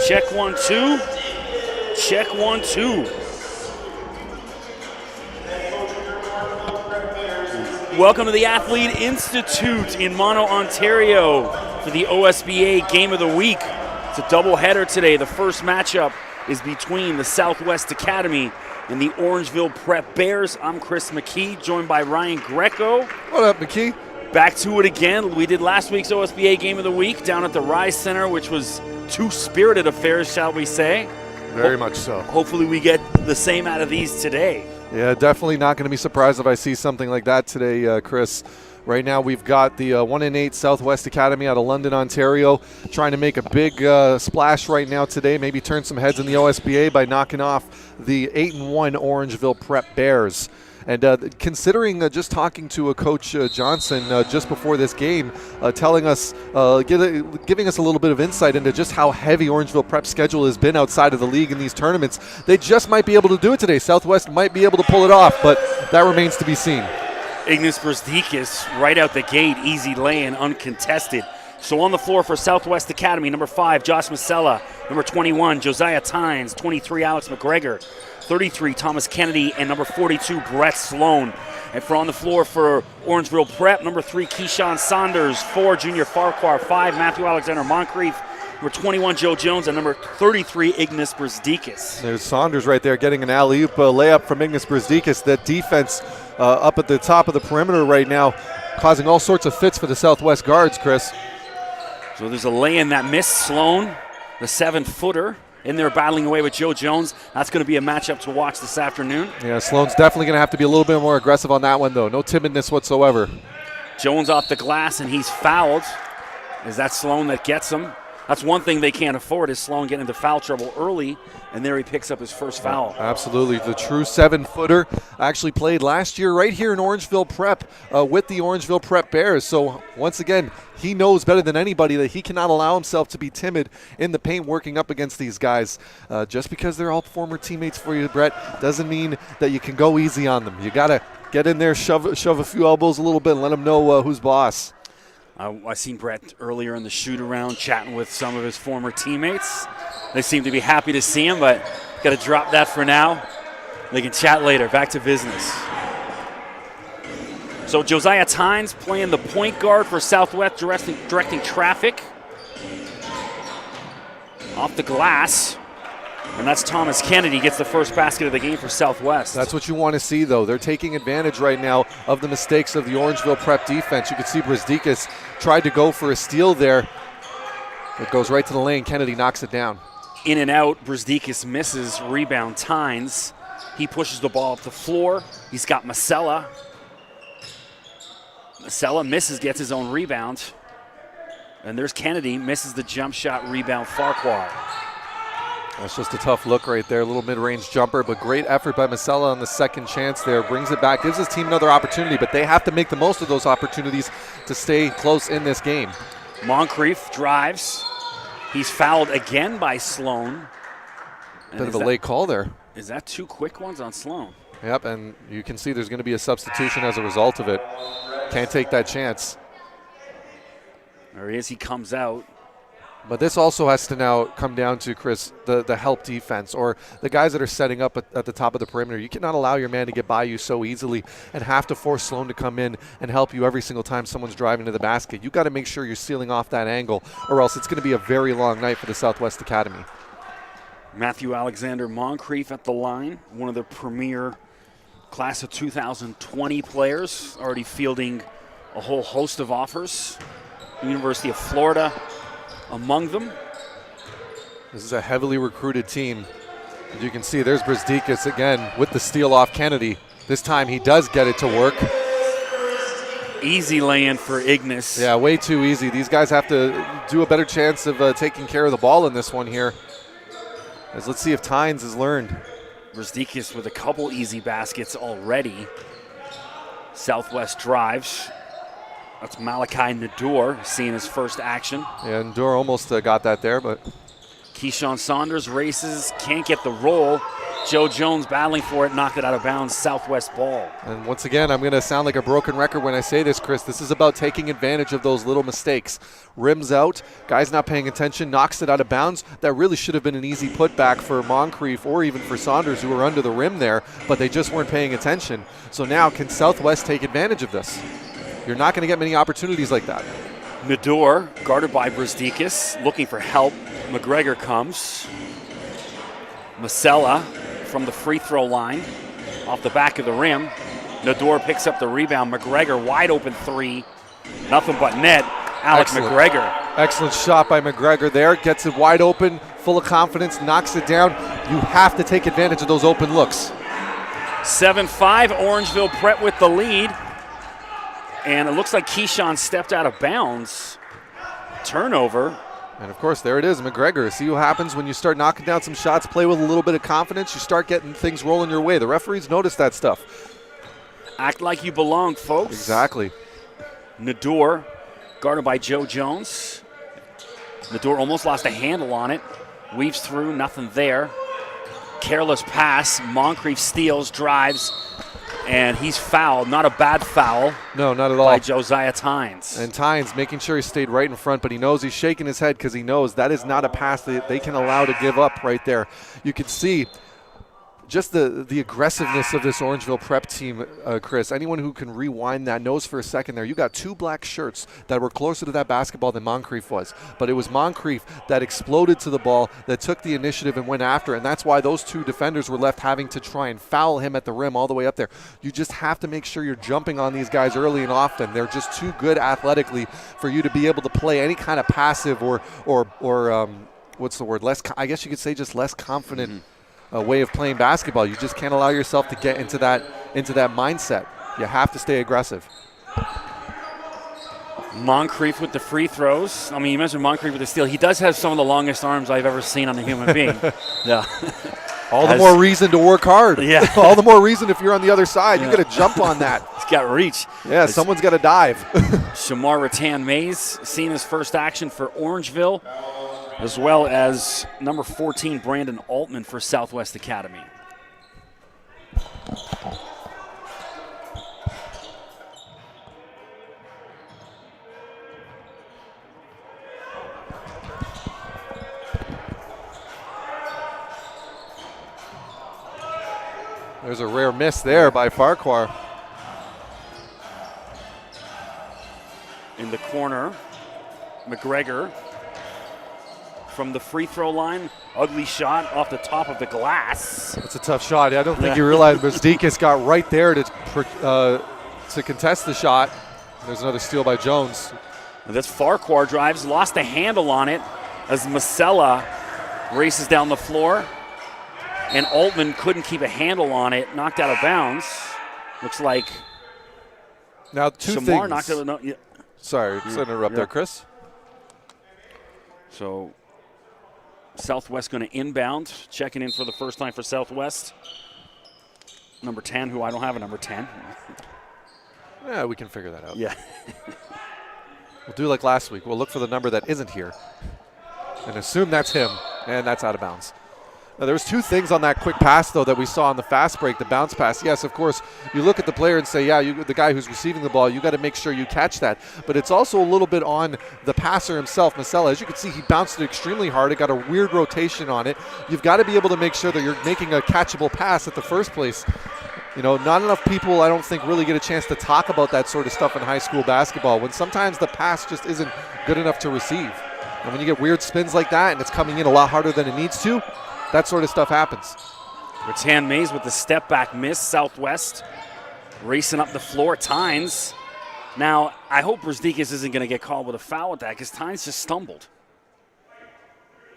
Check 1, 2. Check 1, 2. Welcome to the Athlete Institute in Mono, Ontario for the OSBA Game of the Week. It's a doubleheader today. The first matchup is between the Southwest Academy and the Orangeville Prep Bears. I'm Chris McKee, joined by Ryan Greco. What up, McKee? Back to it again. We did last week's OSBA Game of the Week down at the Rise Center, which was two spirited affairs, shall we say. Very much so. Hopefully we get the same out of these today. Yeah, definitely not going to be surprised if I see something like that today, Chris. Right now we've got the 1-8 Southwest Academy out of London, Ontario, trying to make a big splash right now today, maybe turn some heads in the OSBA by knocking off the 8-1 Orangeville Prep Bears. And considering just talking to Coach Johnson just before this game, telling us, giving us a little bit of insight into just how heavy Orangeville Prep's schedule has been outside of the league in these tournaments, they just might be able to do it today. Southwest might be able to pull it off, but that remains to be seen. Ignas Brzdikis right out the gate, easy lay-in, uncontested. So on the floor for Southwest Academy, number 5, Josh Masella, number 21, Josiah Tynes, 23, Alex McGregor, 33, Thomas Kennedy, and number 42, Brett Sloan. And for on the floor for Orangeville Prep, number 3, Keyshawn Saunders, 4, Junior Farquhar, 5, Matthew Alexander Moncrief, number 21, Joe Jones, and number 33, Ignas Brzdikis. There's Saunders right there getting an alley-oop layup from Ignas Brzdikis. That defense up at the top of the perimeter right now, causing all sorts of fits for the Southwest guards, Chris. So there's a lay-in that missed. Sloan, the 7-footer, in there battling away with Joe Jones. That's going to be a matchup to watch this afternoon. Yeah, Sloan's definitely going to have to be a little bit more aggressive on that one, though. No timidness whatsoever. Jones off the glass, and he's fouled. Is that Sloan that gets him? That's one thing they can't afford, is Sloan getting into foul trouble early, and there he picks up his first foul. Absolutely. The true 7-footer actually played last year right here in Orangeville Prep with the Orangeville Prep Bears. So once again, he knows better than anybody that he cannot allow himself to be timid in the paint working up against these guys. Just because they're all former teammates for you, Brett, doesn't mean that you can go easy on them. You got to get in there, shove a few elbows a little bit, and let them know who's boss. I seen Brett earlier in the shoot-around chatting with some of his former teammates. They seem to be happy to see him, but got to drop that for now. They can chat later. Back to business. So Josiah Tynes playing the point guard for Southwest, directing traffic. Off the glass. And that's Thomas Kennedy, gets the first basket of the game for Southwest. That's what you want to see, though. They're taking advantage right now of the mistakes of the Orangeville Prep defense. You can see Brzdikis tried to go for a steal there. It goes right to the lane. Kennedy knocks it down. In and out, Brzdikis misses, rebound Tynes. He pushes the ball up the floor. He's got Masella. Masella misses, gets his own rebound. And there's Kennedy, misses the jump shot, rebound Farquhar. That's just a tough look right there. A little mid-range jumper, but great effort by Masella on the second chance there. Brings it back, gives his team another opportunity, but they have to make the most of those opportunities to stay close in this game. Moncrief drives. He's fouled again by Sloan. Bit of a late call there. Is that 2 quick ones on Sloan? Yep, and you can see there's going to be a substitution as a result of it. Can't take that chance. There he is, he comes out. But this also has to now come down to, Chris, the help defense or the guys that are setting up at the top of the perimeter. You cannot allow your man to get by you so easily and have to force Sloan to come in and help you every single time someone's driving to the basket. You got to make sure you're sealing off that angle, or else it's going to be a very long night for the Southwest Academy. Matthew Alexander Moncrief at the line, one of the premier class of 2020 players, already fielding a whole host of offers. University of Florida among them. This is a heavily recruited team. As you can see, there's Brzdikis again with the steal off Kennedy. This time he does get it to work. Easy lay-in for Ignas. Yeah, way too easy. These guys have to do a better chance of taking care of the ball in this one here. Let's see if Tynes has learned. Brzdikis with a couple easy baskets already. Southwest drives. That's Malachi Nadur seeing his first action. Yeah, Nadur almost got that there, but Keyshawn Saunders races, can't get the roll. Joe Jones battling for it, knocked it out of bounds, Southwest ball. And once again, I'm going to sound like a broken record when I say this, Chris. This is about taking advantage of those little mistakes. Rims out, guy's not paying attention, knocks it out of bounds. That really should have been an easy putback for Moncrief or even for Saunders, who were under the rim there, but they just weren't paying attention. So now, can Southwest take advantage of this? You're not going to get many opportunities like that. Nador, guarded by Brzdikis, looking for help. McGregor comes. Masella from the free throw line, off the back of the rim. Nador picks up the rebound. McGregor, wide open three. Nothing but net. Alex McGregor. Excellent shot by McGregor there. Gets it wide open, full of confidence, knocks it down. You have to take advantage of those open looks. 7-5, Orangeville Prep with the lead. And it looks like Keyshawn stepped out of bounds. Turnover. And, of course, there it is, McGregor. See what happens when you start knocking down some shots, play with a little bit of confidence, you start getting things rolling your way. The referees notice that stuff. Act like you belong, folks. Exactly. Nador, guarded by Joe Jones. Nador almost lost a handle on it. Weaves through, nothing there. Careless pass. Moncrief steals, drives, and he's fouled. Not a bad foul. No, not at all. By Josiah Tynes. And Tynes making sure he stayed right in front, but he knows he's shaking his head because he knows that is not a pass that they can allow to give up right there. You can see just the aggressiveness of this Orangeville Prep team, Chris. Anyone who can rewind that knows for a second there, you got two black shirts that were closer to that basketball than Moncrief was. But it was Moncrief that exploded to the ball, that took the initiative and went after it. And that's why those two defenders were left having to try and foul him at the rim all the way up there. You just have to make sure you're jumping on these guys early and often. They're just too good athletically for you to be able to play any kind of passive or what's the word? I guess you could say just less confident way of playing basketball. You just can't allow yourself to get into that mindset. You have to stay aggressive. Moncrief with the free throws. I mean, you mentioned Moncrief with the steal. He does have some of the longest arms I've ever seen on a human being. Yeah. All the more reason to work hard. Yeah. All the more reason if you're on the other side, you got to jump on that. He's got reach. Yeah, someone's got to dive. Shamar Rattan-Mays seeing his first action for Orangeville, as well as number 14, Brandon Altman for Southwest Academy. There's a rare miss there by Farquhar. In the corner, McGregor from the free throw line. Ugly shot off the top of the glass. That's a tough shot. I don't think you realize Brzdikis got right there to contest the shot. There's another steal by Jones. And this Farquhar drives, lost a handle on it as Masella races down the floor. And Altman couldn't keep a handle on it, knocked out of bounds. Looks like now two Shamar things. knocked it. No, yeah. Sorry, to interrupt there, Chris. So Southwest going to inbound, checking in for the first time for Southwest. Number 10, who I don't have a number 10. Yeah, we can figure that out. Yeah. We'll do like last week. We'll look for the number that isn't here and assume that's him, and that's out of bounds. Now, there was two things on that quick pass, though, that we saw on the fast break, the bounce pass. Yes, of course, you look at the player and say, yeah, the guy who's receiving the ball, you got to make sure you catch that. But it's also a little bit on the passer himself, Masella. As you can see, he bounced it extremely hard. It got a weird rotation on it. You've got to be able to make sure that you're making a catchable pass at the first place. You know, not enough people, I don't think, really get a chance to talk about that sort of stuff in high school basketball, when sometimes the pass just isn't good enough to receive. And when you get weird spins like that and it's coming in a lot harder than it needs to, that sort of stuff happens. Rattan-Mays with the step back miss. Southwest racing up the floor. Tynes. Now, I hope Brzdikis isn't going to get called with a foul with that, because Tynes just stumbled.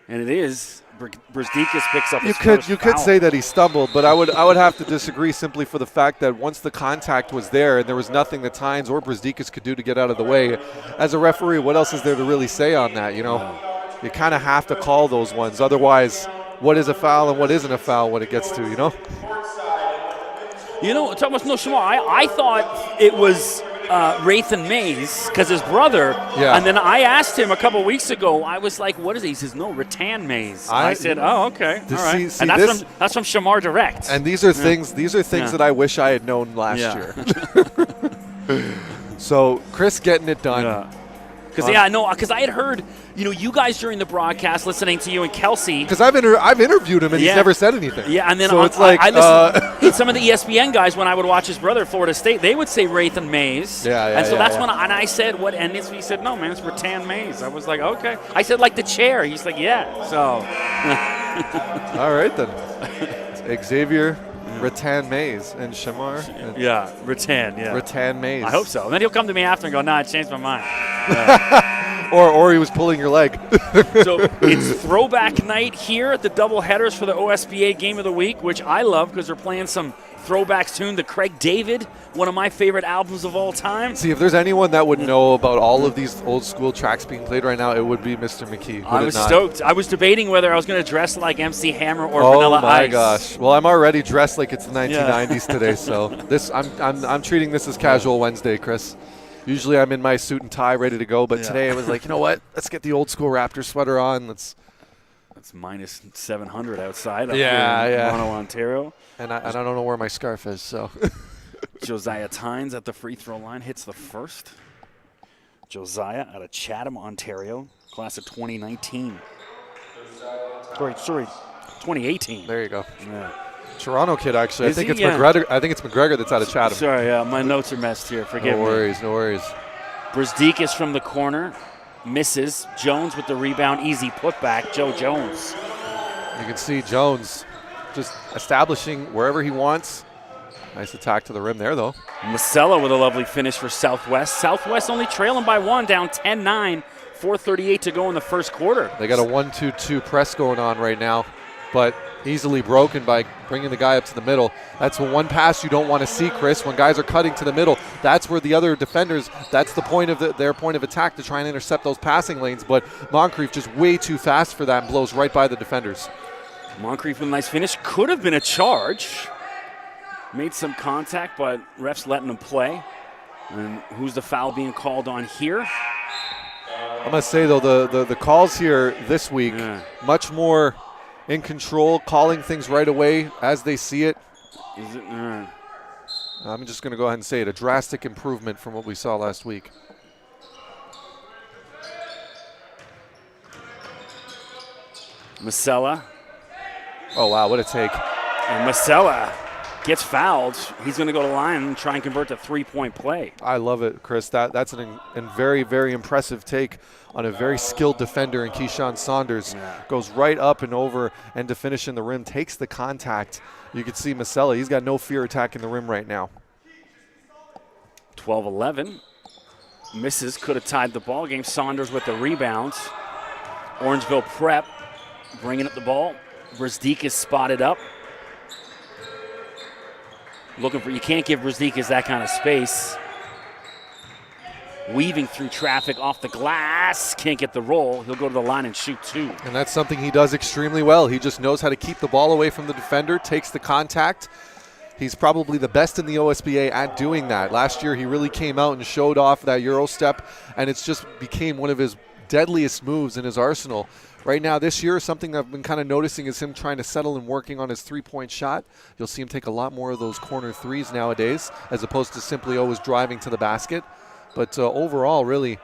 And it is. Brzdikis picks up his first You could foul. say that he stumbled, but I would have to disagree simply for the fact that once the contact was there and there was nothing that Tynes or Brzdikis could do to get out of the way, as a referee, what else is there to really say on that? You know, you kind of have to call those ones. Otherwise, what is a foul and what isn't a foul when it gets to, you know? You know, Thomas, no, Shamar, I thought it was Rathan Mays because his brother. Yeah. And then I asked him a couple weeks ago. I was like, "What is he?" He says, "No, Rattan Mays." I said, "Oh, okay, all right." See, and that's from Shamar Direct. And these are things. These are things that I wish I had known last year. So Chris getting it done. Yeah. Because I had heard, you guys during the broadcast listening to you and Kelsey. Because I've interviewed him and he's never said anything. Yeah, and then so it's like I listened. Some of the ESPN guys, when I would watch his brother at Florida State, they would say Rathan Mays. And so that's when I said what, and he said, "No, man, it's Rattan Mays." I was like, "Okay." I said, "Like the chair." He's like, "Yeah." So. All right then. Xavier. Rattan Mays and Shamar. Rattan, Rattan Mays. I hope so. And then he'll come to me after and go, "No, I changed my mind." or he was pulling your leg. So it's throwback night here at the doubleheaders for the OSBA Game of the Week, which I love because they're playing some throwbacks tune to Craig David, one of my favorite albums of all time. See, if there's anyone that would know about all of these old school tracks being played right now, it would be Mr. McKee. I was stoked. I was debating whether I was going to dress like MC Hammer or Vanilla Ice. Oh my gosh! Well, I'm already dressed like it's the 1990s today, so this I'm treating this as casual Wednesday, Chris. Usually I'm in my suit and tie, ready to go, but today I was like, you know what? Let's get the old school Raptor sweater on. It's minus 700 outside. Yeah. Mono, Ontario. And I don't know where my scarf is, so. Josiah Tynes at the free throw line hits the first. Josiah out of Chatham, Ontario, class of 2019. Sorry, 2018. There you go. Yeah. Toronto kid, actually. Is I think he? it's McGregor. I think it's McGregor that's out of Chatham. Sorry, my notes are messed here. Forgive me. No worries. Brzdikis from the corner. Misses. Jones with the rebound. Easy putback. Joe Jones. You can see Jones just establishing wherever he wants. Nice attack to the rim there, though. Masella with a lovely finish for Southwest. Southwest only trailing by one, down 10-9. 4:38 to go in the first quarter. They got a 1-2-2 press going on right now, but easily broken by bringing the guy up to the middle. That's one pass you don't want to see, Chris. When guys are cutting to the middle, that's where the other defenders, that's the point of their point of attack, to try and intercept those passing lanes. But Moncrief just way too fast for that and blows right by the defenders. Moncrief with a nice finish. Could have been a charge. Made some contact, but refs letting him play. And who's the foul being called on here? I must say, though, the calls here this week, much more in control, calling things right away as they see it. Is it? I'm just going to go ahead and say it, a drastic improvement from what we saw last week. Masella. Oh, wow, what a take. And Masella gets fouled. He's going to go to the line and try and convert to three-point play. I love it, Chris. That's a very, very impressive take on a very skilled defender in Keyshawn Saunders. Goes right up and over and to finish in the rim, takes the contact. You can see Masella, he's got no fear attacking the rim right now. 12-11. Misses, could have tied the ball game. Saunders with the rebounds. Orangeville prep, bringing up the ball. Brzdikis spotted up. Looking for, you can't give Brzdikis that kind of space. Weaving through traffic off the glass. Can't get the roll. He'll go to the line and shoot two. And that's something he does extremely well. He just knows how to keep the ball away from the defender, takes the contact. He's probably the best in the OSBA at doing that. Last year he really came out and showed off that Euro step, and it's just became one of his deadliest moves in his arsenal. Right now, this year, something I've been kind of noticing is him trying to settle and working on his three-point shot. You'll see him take a lot more of those corner threes nowadays, as opposed to simply always driving to the basket. But overall, really,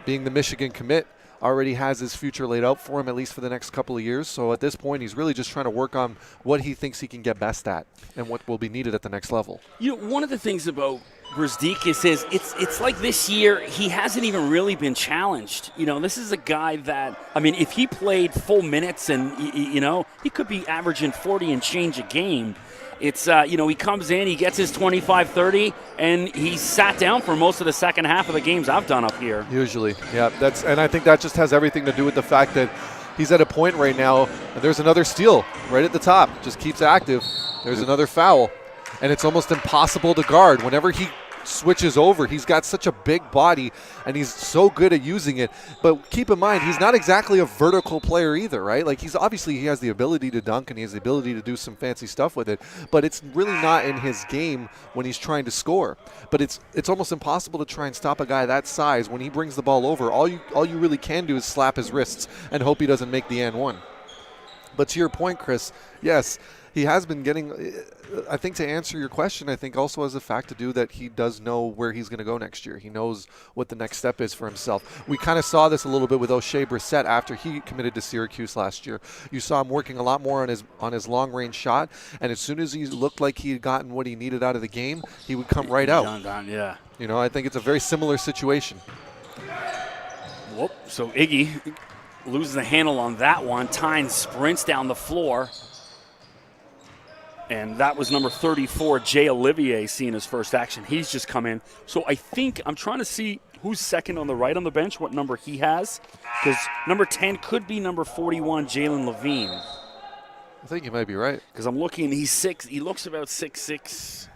being the Michigan commit, already has his future laid out for him, at least for the next couple of years. So at this point, he's really just trying to work on what he thinks he can get best at and what will be needed at the next level. One of the things about Brzdikis is it's like this year he hasn't even really been challenged. This is a guy that, if he played full minutes and, he could be averaging 40 and change a game. It's, he comes in, he gets his 25-30, and he's sat down for most of the second half of the games I've done up here. Usually, yeah. And I think that just has everything to do with the fact that he's at a point right now, and there's another steal right at the top. Just keeps active. There's another foul, and it's almost impossible to guard. Whenever he switches over. He's got such a big body, and he's so good at using it. But keep in mind, he's not exactly a vertical player either, right? Like, he has the ability to dunk, and he has the ability to do some fancy stuff with it. But it's really not in his game when he's trying to score. But it's almost impossible to try and stop a guy that size when he brings the ball over. All you really can do is slap his wrists and hope he doesn't make the and one. But to your point, Chris, yes, he has been getting, I think to answer your question, I think also has a fact to do that he does know where he's going to go next year. He knows what the next step is for himself. We kind of saw this a little bit with O'Shea Brissett after he committed to Syracuse last year. You saw him working a lot more on his long-range shot, and as soon as he looked like he had gotten what he needed out of the game, he would come right out. Yeah. You know, I think it's a very similar situation. Whoop. So Iggy loses the handle on that one. Tynes sprints down the floor. And that was number 34, Jay Olivier, seeing his first action. He's just come in. So I think I'm trying to see who's second on the right on the bench, what number he has. Because number 10 could be number 41, Jalen Levine. I think you might be right. Because I'm looking, he's 6. He looks about 6'6".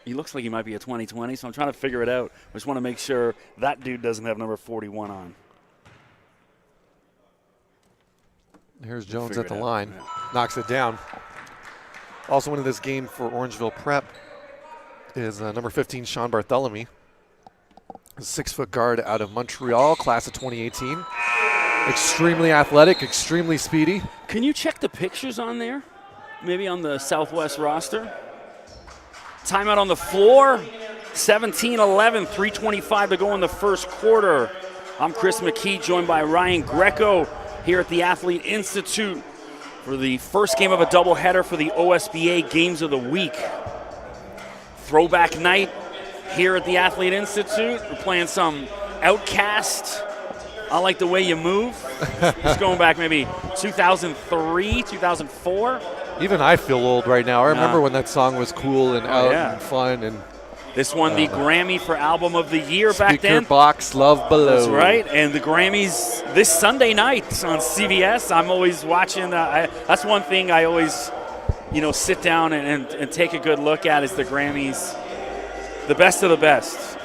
He looks like he might be a 2020, so I'm trying to figure it out. I just want to make sure that dude doesn't have number 41 on. Here's Jones at the line. Yeah. Knocks it down. Also winning this game for Orangeville Prep is number 15, Sean Bartholomew. A 6-foot guard out of Montreal, class of 2018. Extremely athletic, extremely speedy. Can you check the pictures on there? Maybe on the Southwest roster? Timeout on the floor. 17-11, 3:25 to go in the first quarter. I'm Chris McKee, joined by Ryan Greco here at the Athlete Institute for the first game of a doubleheader for the OSBA Games of the Week. Throwback night here at the Athlete Institute. We're playing some Outcast, I Like the Way You Move. It's going back maybe 2003, 2004. Even I feel old right now. I remember when that song was cool and out and fun. And this won the Grammy for Album of the Year back then. Speaker Box, Love Below. That's right. And the Grammys this Sunday night on CBS. I'm always watching. That's one thing I always, sit down and take a good look at is the Grammys. The best of the best.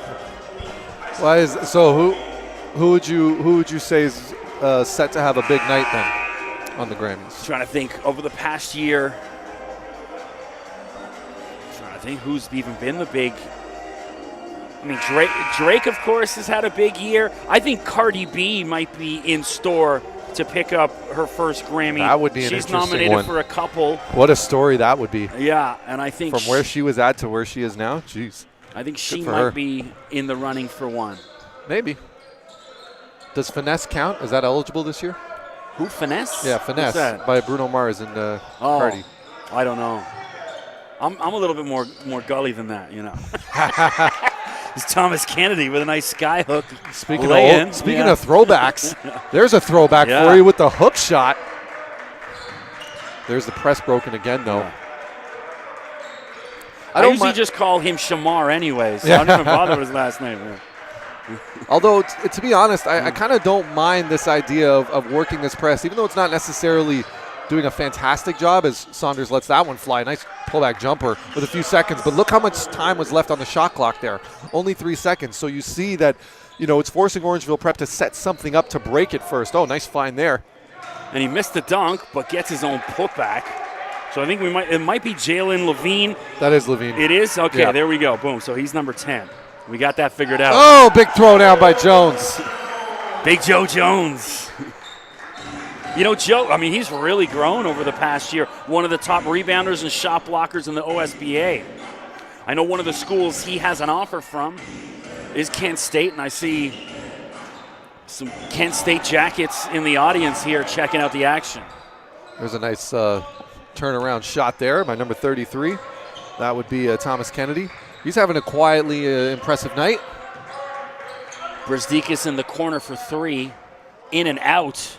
So who would you say is set to have a big night then on the Grammys? Trying to think over the past year. Trying to think who's even been the big. I mean, Drake, of course, has had a big year. I think Cardi B might be in store to pick up her first Grammy. That would be an She's interesting nominated one. for a couple. What a story that would be. Yeah, and I think from where she was at to where she is now, jeez. I think she might be in the running for one. Maybe. Does Finesse count? Is that eligible this year? Who, Finesse? Yeah, Finesse by Bruno Mars and Cardi. I don't know. I'm a little bit more gully than that, It's Thomas Kennedy with a nice sky hook. Speaking of throwbacks, there's a throwback for you with the hook shot. There's the press broken again, though. Yeah. I usually just call him Shamar anyway, so I don't even bother with his last name. Yeah. Although, to be honest, I kind of don't mind this idea of working this press, even though it's not necessarily doing a fantastic job as Saunders lets that one fly. Nice pullback jumper with a few seconds. But look how much time was left on the shot clock there. Only 3 seconds. So you see that, it's forcing Orangeville Prep to set something up to break it first. Oh, nice find there. And he missed the dunk, but gets his own putback. So I think it might be Jalen Levine. That is Levine. It is? Okay, There we go. Boom. So he's number 10. We got that figured out. Oh, big throw down by Jones. Big Joe Jones. Joe, he's really grown over the past year. One of the top rebounders and shot blockers in the OSBA. I know one of the schools he has an offer from is Kent State, and I see some Kent State jackets in the audience here checking out the action. There's a nice turnaround shot there by number 33. That would be Thomas Kennedy. He's having a quietly impressive night. Brzdeikis in the corner for 3. In and out.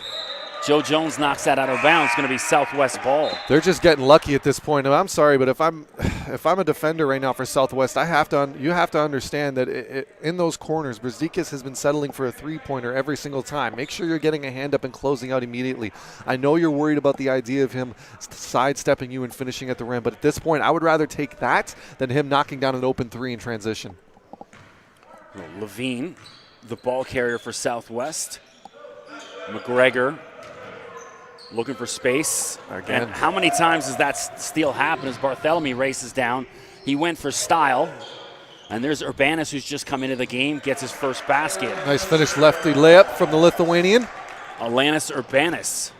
Joe Jones knocks that out of bounds. It's going to be Southwest ball. They're just getting lucky at this point. I'm sorry, but if I'm if I'm a defender right now for Southwest, you have to understand that in those corners, Brzezikas has been settling for a three-pointer every single time. Make sure you're getting a hand up and closing out immediately. I know you're worried about the idea of him sidestepping you and finishing at the rim, but at this point, I would rather take that than him knocking down an open three in transition. Well, Levine, the ball carrier for Southwest. McGregor looking for space. Again. And how many times does that steal happen as Barthélemy races down? He went for style. And there's Urbanis, who's just come into the game, gets his first basket. Nice finish lefty layup from the Lithuanian. Alanis Urbanis.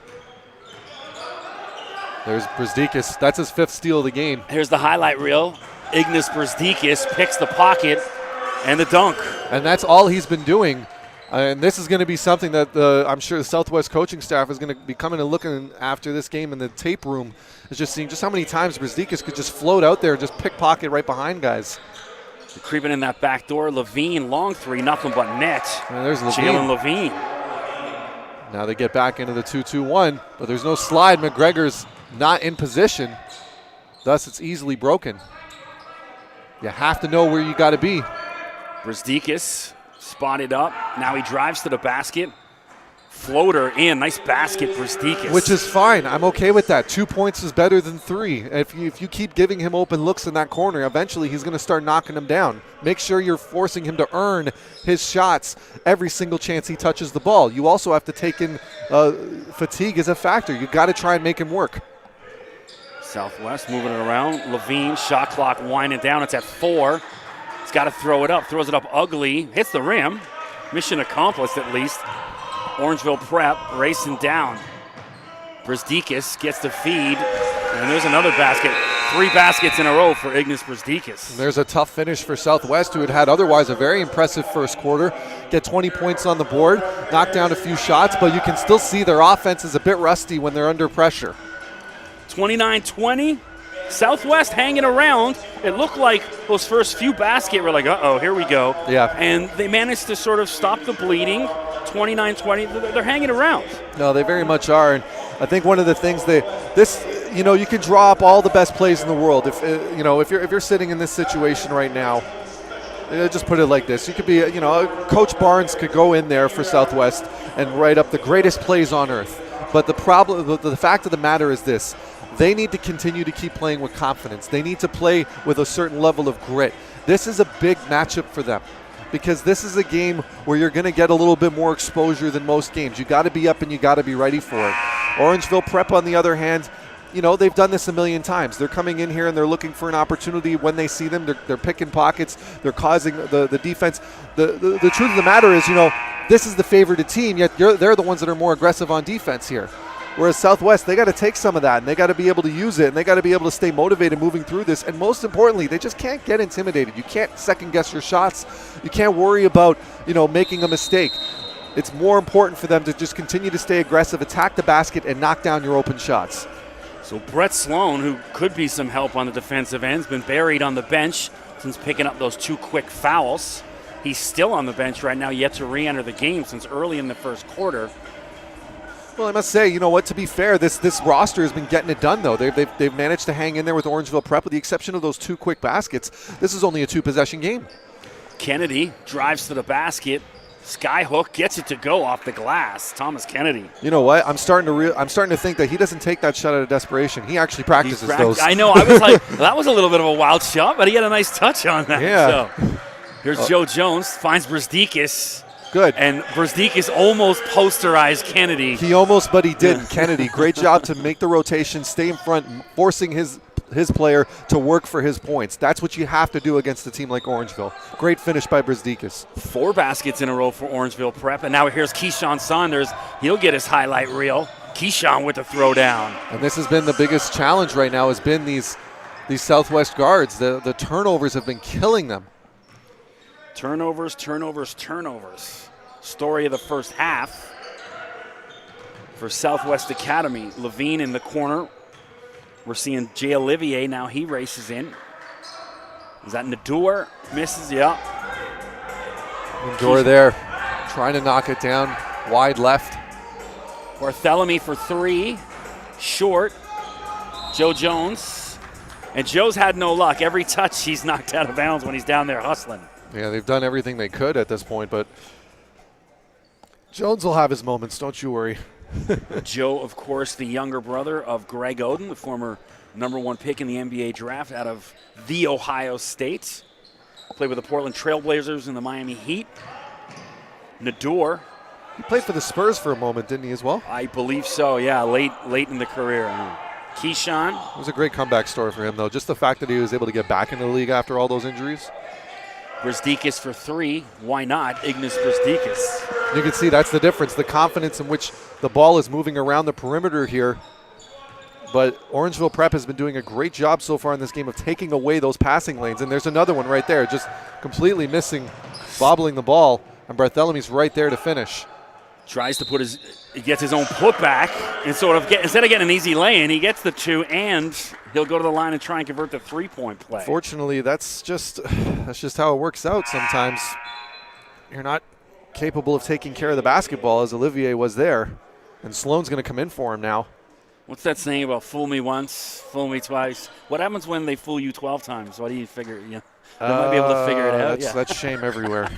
There's Brzezikas. That's his 5th steal of the game. Here's the highlight reel. Ignas Brzezikas picks the pocket and the dunk. And that's all he's been doing. And this is going to be something that I'm sure the Southwest coaching staff is going to be coming and looking after this game in the tape room, is just seeing just how many times Brzezikas could just float out there and just pickpocket right behind guys. They're creeping in that back door. Levine, long three, nothing but net. And there's Levine. Jalen Levine. Now they get back into the 2-2-1, but there's no slide. McGregor's not in position, thus it's easily broken. You have to know where you got to be. Brzezikas spotted up. Now he drives to the basket. Floater in. Nice basket, Brzezikas. Which is fine. I'm okay with that. 2 points is better than 3. If you keep giving him open looks in that corner, eventually he's going to start knocking him down. Make sure you're forcing him to earn his shots every single chance he touches the ball. You also have to take in fatigue as a factor. You got to try and make him work. Southwest moving it around. Levine, shot clock winding down. It's at 4. He's got to throw it up. Throws it up ugly. Hits the rim. Mission accomplished at least. Orangeville Prep racing down. Brzezikas gets the feed. And there's another basket. 3 baskets in a row for Ignas Brzezikas. There's a tough finish for Southwest, who had otherwise a very impressive first quarter. Get 20 points on the board, knock down a few shots, but you can still see their offense is a bit rusty when they're under pressure. 29-20. Southwest hanging around. It looked like those first few baskets were like, uh-oh, here we go. Yeah. And they managed to sort of stop the bleeding. 29-20. They're hanging around. No, they very much are. And I think one of the things you can draw up all the best plays in the world. If you're sitting in this situation right now, just put it like this. You could be, Coach Barnes could go in there for Southwest and write up the greatest plays on earth. But the fact of the matter is this. They need to continue to keep playing with confidence. They need to play with a certain level of grit. This is a big matchup for them because this is a game where you're going to get a little bit more exposure than most games. You got to be up and you got to be ready for it. Orangeville Prep, on the other hand, they've done this a million times. They're coming in here and they're looking for an opportunity when they see them. They're picking pockets. They're causing the defense. The truth of the matter is, this is the favored team, yet they're the ones that are more aggressive on defense here. Whereas Southwest, they got to take some of that, and they got to be able to use it, and they got to be able to stay motivated moving through this. And most importantly, they just can't get intimidated. You can't second-guess your shots. You can't worry about, making a mistake. It's more important for them to just continue to stay aggressive, attack the basket, and knock down your open shots. So Brett Sloan, who could be some help on the defensive end, has been buried on the bench since picking up those 2 quick fouls. He's still on the bench right now, yet to re-enter the game since early in the first quarter. Well, I must say, to be fair, this roster has been getting it done, though. They've managed to hang in there with Orangeville Prep, with the exception of those 2 quick baskets. This is only a 2-possession game. Kennedy drives to the basket. Skyhook gets it to go off the glass. Thomas Kennedy. You know what? I'm starting to think that he doesn't take that shot out of desperation. He actually practices those. I know. I was like, that was a little bit of a wild shot, but he had a nice touch on that. Yeah. So here's Joe Jones, finds Brzezikas. Good. And Brzezikas almost posterized Kennedy. He almost, but he didn't. Kennedy, great job to make the rotation, stay in front, forcing his player to work for his points. That's what you have to do against a team like Orangeville. Great finish by Brzezikas. 4 baskets in a row for Orangeville Prep. And now here's Keyshawn Saunders. He'll get his highlight reel. Keyshawn with the throwdown. And this has been the biggest challenge right now, has been these Southwest guards. The turnovers have been killing them. Turnovers. Story of the first half for Southwest Academy. Levine in the corner. We're seeing Jay Olivier now. He races in. Is that Nadur? Misses, yeah. Nadur there, trying to knock it down. Wide left. Barthélemy for 3. Short. Joe Jones. And Joe's had no luck. Every touch he's knocked out of bounds when he's down there hustling. Yeah, they've done everything they could at this point, but Jones will have his moments, don't you worry. Joe, of course, the younger brother of Greg Oden, the former #1 pick in the NBA draft out of The Ohio State. Played with the Portland Trailblazers and the Miami Heat. Nador. He played for the Spurs for a moment, didn't he, as well? I believe so, yeah, late in the career. Keyshawn. It was a great comeback story for him, though. Just the fact that he was able to get back into the league after all those injuries. Brzdikis for 3. Why not? Ignas Brzdikis. You can see that's the difference, the confidence in which the ball is moving around the perimeter here. But Orangeville Prep has been doing a great job so far in this game of taking away those passing lanes. And there's another one right there, just completely missing, bobbling the ball. And Barthelemy right there to finish. Tries to he gets his own putback and sort of instead of getting an easy lay-in, he gets the 2 and he'll go to the line and try and convert the 3-point play. Fortunately, that's just how it works out sometimes. You're not capable of taking care of the basketball as Olivier was there. And Sloan's going to come in for him now. What's that saying about fool me once, fool me twice? What happens when they fool you 12 times? What do you figure? They might be able to figure it out. That's shame everywhere.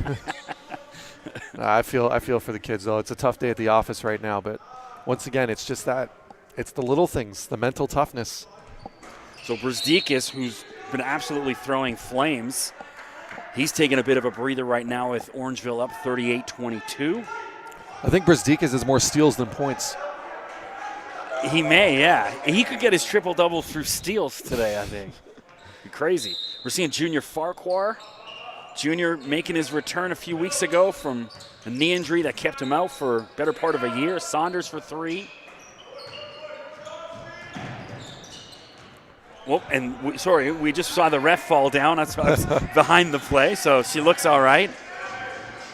I feel for the kids, though. It's a tough day at the office right now, but once again, it's just that. It's the little things, the mental toughness. So Brzdikis, who's been absolutely throwing flames, he's taking a bit of a breather right now with Orangeville up 38-22. I think Brzdikis has more steals than points. He may, yeah. He could get his triple-double through steals today, I think. Crazy. We're seeing Junior Farquhar. Junior making his return a few weeks ago from a knee injury that kept him out for a better part of a year. Saunders for 3. Well, and we just saw the ref fall down. That's behind the play, so she looks all right.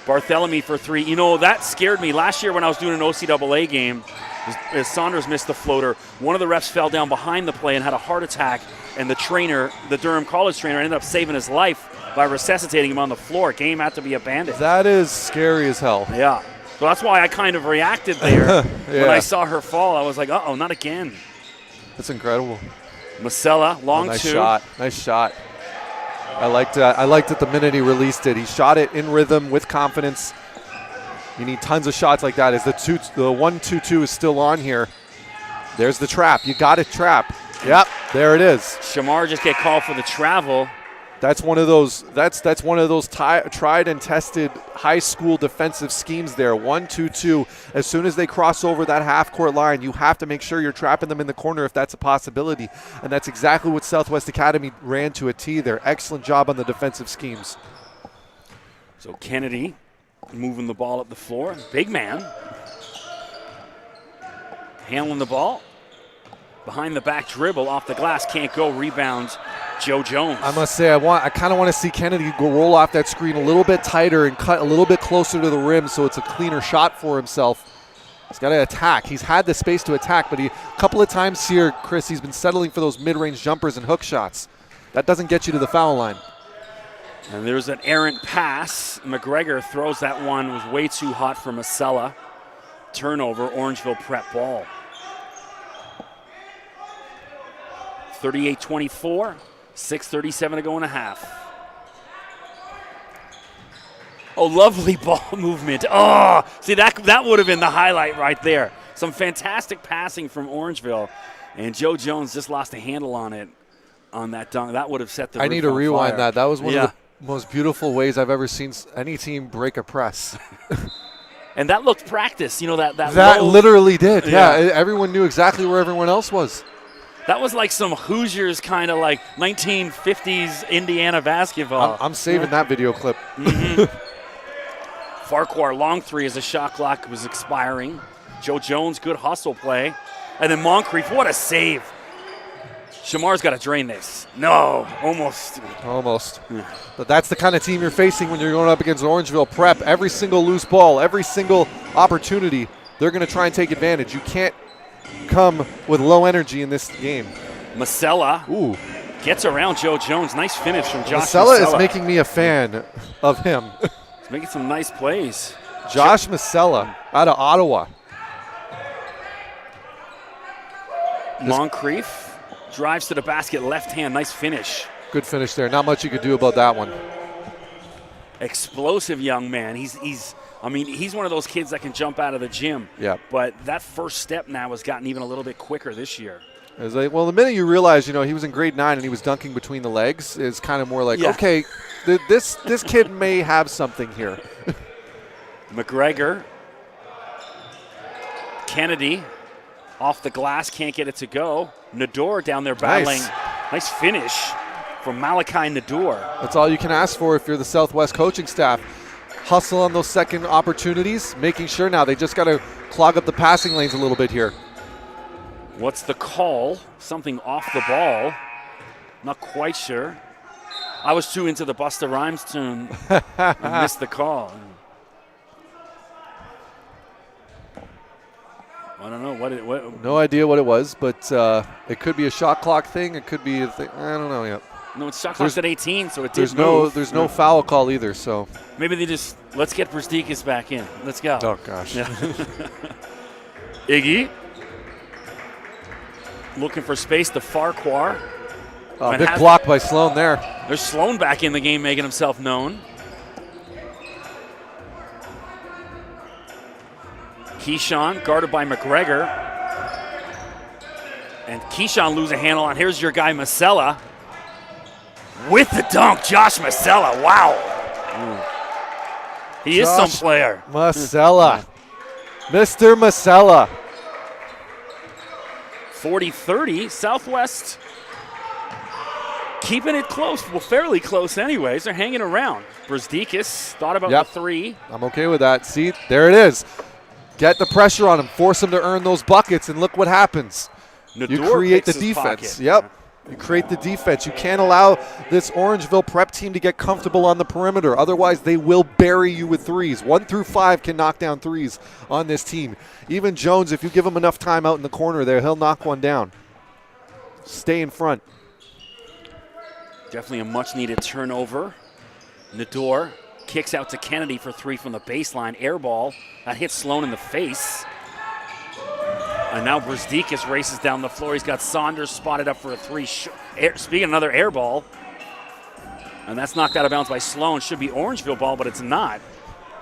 Barthelemy for 3. That scared me. Last year when I was doing an OCAA game, as Saunders missed the floater, one of the refs fell down behind the play and had a heart attack, and the Durham College trainer, ended up saving his life by resuscitating him on the floor. Game had to be abandoned. That is scary as hell. Yeah. So that's why I kind of reacted there. When I saw her fall, I was like, uh-oh, not again. That's incredible. Masella, long nice 2. Nice shot. I liked it the minute he released it. He shot it in rhythm with confidence. You need tons of shots like that. As the 1-2-2 is still on here. There's the trap. You got it, trap. Yep, there it is. Shamar just get called for the travel. That's one of those. That's one of those tried and tested high school defensive schemes. There, 1-2-2. As soon as they cross over that half-court line, you have to make sure you're trapping them in the corner if that's a possibility. And that's exactly what Southwest Academy ran to a T there. Excellent job on the defensive schemes. So Kennedy moving the ball up the floor. Big man. Handling the ball. Behind the back dribble off the glass. Can't go. Rebound. Joe Jones. I must say, I kind of want to see Kennedy go roll off that screen a little bit tighter and cut a little bit closer to the rim so it's a cleaner shot for himself. He's got to attack. He's had the space to attack, but a couple of times here, Chris, he's been settling for those mid-range jumpers and hook shots. That doesn't get you to the foul line. And there's an errant pass. McGregor throws that one. It was way too hot for Masella. Turnover, Orangeville Prep ball. 38-24. 6:37 to go in a half. Oh, lovely ball movement. Oh, see, that would have been the highlight right there. Some fantastic passing from Orangeville. And Joe Jones just lost a handle on it on that dunk. That would have set the roof I need to on rewind fire. that. That was one of the most beautiful ways I've ever seen any team break a press. And that looked practice. That literally did. Yeah, everyone knew exactly where everyone else was. That was like some Hoosiers kind of like 1950s Indiana basketball. I'm saving that video clip. Mm-hmm. Farquhar, long 3 as the shot clock was expiring. Joe Jones, good hustle play. And then Moncrief, what a save. Shamar's got to drain this. No, almost. But that's the kind of team you're facing when you're going up against Orangeville Prep. Every single loose ball, every single opportunity, they're going to try and take advantage. You can't come with low energy in this game. Masella gets around Joe Jones. Nice finish from Josh Masella is making me a fan of him. He's making some nice plays. Josh Masella out of Ottawa. Moncrief Drives to the basket, left hand, nice finish. Good finish there. Not much you could do about that one. Explosive young man. He's one of those kids that can jump out of the gym. Yeah. But that first step now has gotten even a little bit quicker this year. Well, the minute you realize, he was in grade 9 and he was dunking between the legs, is kind of more like, okay, this kid may have something here. McGregor. Kennedy off the glass, can't get it to go. Nador down there battling. Nice finish from Malachi Nador. That's all you can ask for if you're the Southwest coaching staff. Hustle on those second opportunities, making sure now they just got to clog up the passing lanes a little bit here. What's the call? Something off the ball. Not quite sure. I was too into the Busta Rhymes tune and missed the call. I don't know what. No idea what it was, but it could be a shot clock thing. It could be a thing. I don't know yet. No, it's shot clock's at 18, so it did move. There's no foul call either. So maybe they just let's get Brzdikis back in. Let's go. Oh gosh. Yeah. Iggy looking for space to Farquhar. Big block by Sloan there. There's Sloan back in the game, making himself known. Keyshawn guarded by McGregor. And Keyshawn lose a handle on. Here's your guy, Masella. With the dunk, Josh Masella. Wow. He is some player. Masella. Mr. Masella. 40-30. Southwest keeping it close. Well, fairly close anyways. They're hanging around. Brzdikis thought about the three. I'm okay with that. See, there it is. Get the pressure on him. Force him to earn those buckets, and look what happens. Nador you create the picks his defense. pocket. Yep. You create the defense. You can't allow this Orangeville prep team to get comfortable on the perimeter. Otherwise, they will bury you with threes. 1 through 5 can knock down threes on this team. Even Jones, if you give him enough time out in the corner there, he'll knock one down. Stay in front. Definitely a much-needed turnover. Nador kicks out to Kennedy for three from the baseline. Air ball. That hits Sloan in the face. And now Brzdikis races down the floor. He's got Saunders spotted up for a three. Speaking of another air ball. And that's knocked out of bounds by Sloan. Should be Orangeville ball, but it's not.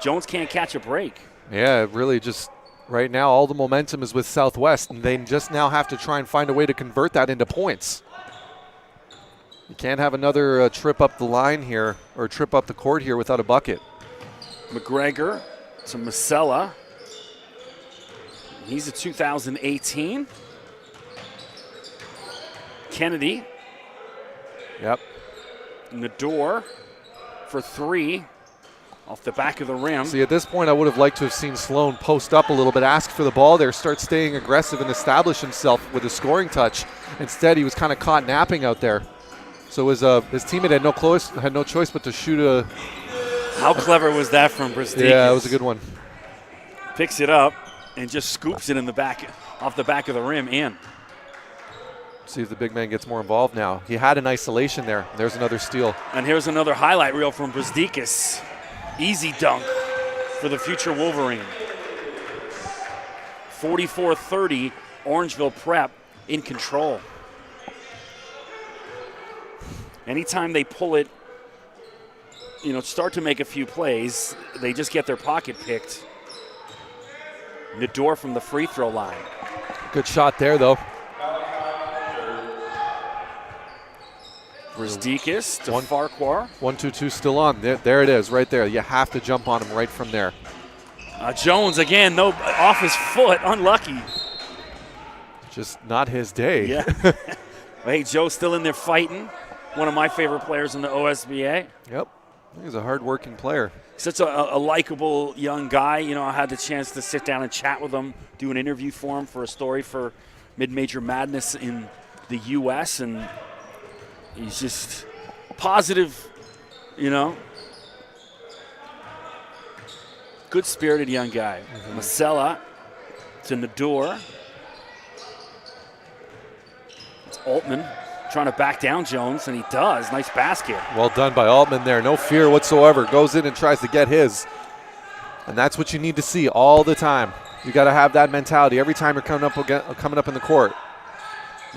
Jones can't catch a break. Yeah, really just right now all the momentum is with Southwest, and they just now have to try and find a way to convert that into points. You can't have another trip up the line here or trip up the court here without a bucket. McGregor to Masella. He's a 2018. Kennedy. Yep. Nador for three off the back of the rim. See, at this point, I would have liked to have seen Sloan post up a little bit, ask for the ball there, start staying aggressive and establish himself with a scoring touch. Instead, he was kind of caught napping out there. So his teammate had no choice but to shoot a. How clever was that from Brzdikis? Yeah, it was a good one. Picks it up and just scoops it in the back, off the back of the rim in. See if the big man gets more involved now. He had an isolation there. There's another steal. And here's another highlight reel from Brzdikis. Easy dunk for the future Wolverine. 44-30, Orangeville Prep in control. Anytime they pull it, start to make a few plays, they just get their pocket picked. Nador from the free throw line. Good shot there, though. Brzdikis to Farquhar. 1-2-2 still on. There it is, right there. You have to jump on him right from there. Jones again, no, off his foot, unlucky. Just not his day. Yeah. Hey, Joe's still in there fighting. One of my favorite players in the OSBA. Yep. He's a hard-working player. Such a likable young guy. I had the chance to sit down and chat with him, do an interview for him for a story for Mid-Major Madness in the U.S., and he's just positive, good-spirited young guy. Mm-hmm. Masella to Nador. It's Altman trying to back down Jones, and he does. Nice basket. Well done by Altman there. No fear whatsoever. Goes in and tries to get his. And that's what you need to see all the time. You got to have that mentality every time you're coming up in the court.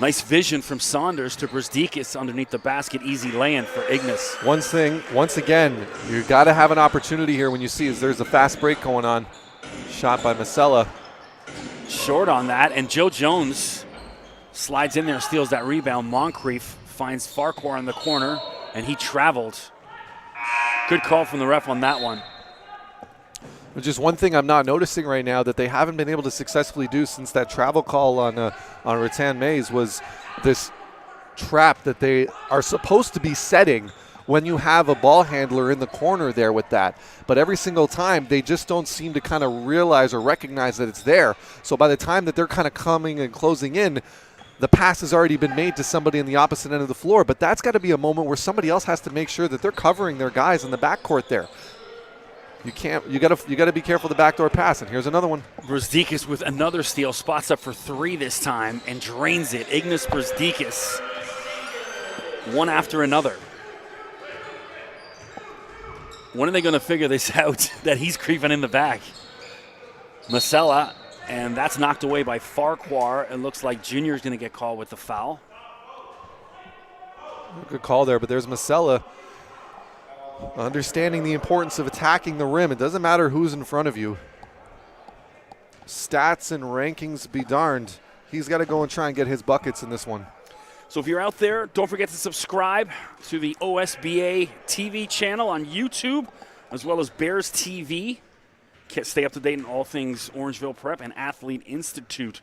Nice vision from Saunders to Brzdikis underneath the basket. Easy lay-in for Ignis. One thing, once again, you got to have an opportunity here when you see is there's a fast break going on. Shot by Masella. Short on that, and Joe Jones slides in there, steals that rebound. Moncrief finds Farquhar in the corner, and he traveled. Good call from the ref on that one. Just one thing I'm not noticing right now that they haven't been able to successfully do since that travel call on Rattan Mays was this trap that they are supposed to be setting when you have a ball handler in the corner there with that. But every single time, they just don't seem to kind of realize or recognize that it's there. So by the time that they're kind of coming and closing in, the pass has already been made to somebody in the opposite end of the floor. But that's got to be a moment where somebody else has to make sure that they're covering their guys in the backcourt there. You got to be careful of the backdoor pass, and here's another one. Brzdikis with another steal, spots up for three this time and drains it. Ignis Brzdikis, one after another. When are they going to figure this out, that he's creeping in the back? Masella, and that's knocked away by Farquhar. It looks like Junior's going to get called with the foul. Good call there, but there's Masella. Understanding the importance of attacking the rim. It doesn't matter who's in front of you. Stats and rankings be darned. He's got to go and try and get his buckets in this one. So if you're out there, don't forget to subscribe to the OSBA TV channel on YouTube, as well as Bears TV. Stay up to date on all things Orangeville Prep and Athlete Institute,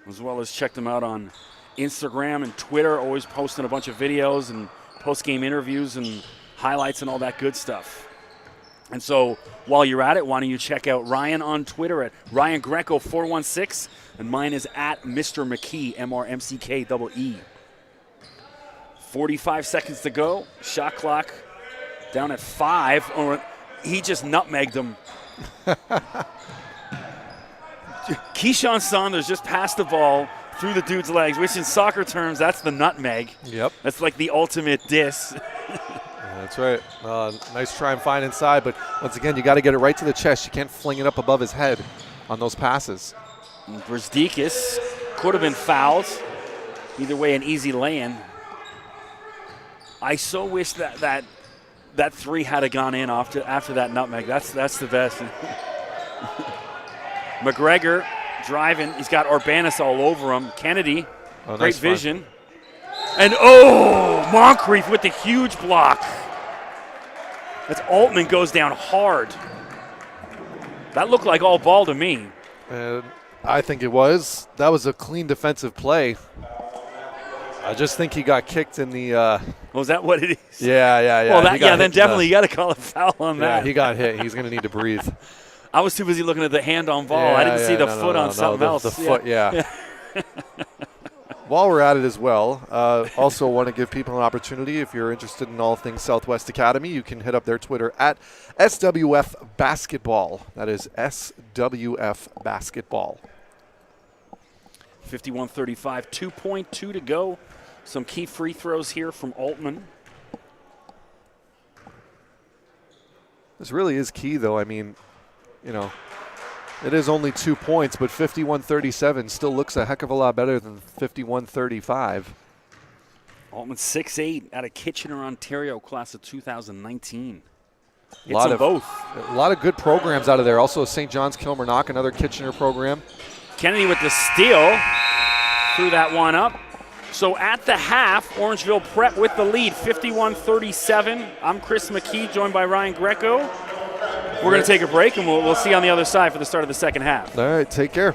as well as check them out on Instagram and Twitter, always posting a bunch of videos and post-game interviews and highlights and all that good stuff. And so while you're at it, why don't you check out Ryan on Twitter at Ryan Greco 416, and mine is at Mr. McKee, MRMCKEE. 45 seconds to go. Shot clock down at 5. Oh, he just nutmegged him. Keyshawn Saunders just passed the ball through the dude's legs, which in soccer terms, that's the nutmeg. Yep. That's like the ultimate diss. That's right. Nice try and find inside, but once again, you got to get it right to the chest. You can't fling it up above his head on those passes. Brzdikis could have been fouled. Either way, an easy lay-in. I so wish that three had gone in after that nutmeg. That's the best. McGregor driving. He's got Urbanus all over him. Kennedy, great nice vision. And Moncrief with the huge block. That's Altman goes down hard. That looked like all ball to me. I think it was. That was a clean defensive play. I just think he got kicked in the. Was that what it is? Yeah. Well, then definitely you got to call a foul on that. Yeah, he got hit. He's going to need to breathe. I was too busy looking at the hand on ball. I didn't see the foot on something else. The foot, yeah. While we're at it as well, also want to give people an opportunity. If you're interested in all things Southwest Academy, you can hit up their Twitter at SWF Basketball. That is SWF Basketball. 51-35, 2.2 to go. Some key free throws here from Altman. This really is key, though. I mean, it is only 2 points, but 51-37 still looks a heck of a lot better than 51-35. Altman 6'8", out of Kitchener, Ontario, class of 2019. A lot of good programs out of there. Also St. John's Kilmarnock, another Kitchener program. Kennedy with the steal. Threw that one up. So at the half, Orangeville Prep with the lead, 51-37. I'm Chris McKee, joined by Ryan Greco. We're going to take a break, and we'll see you on the other side for the start of the second half. All right, take care.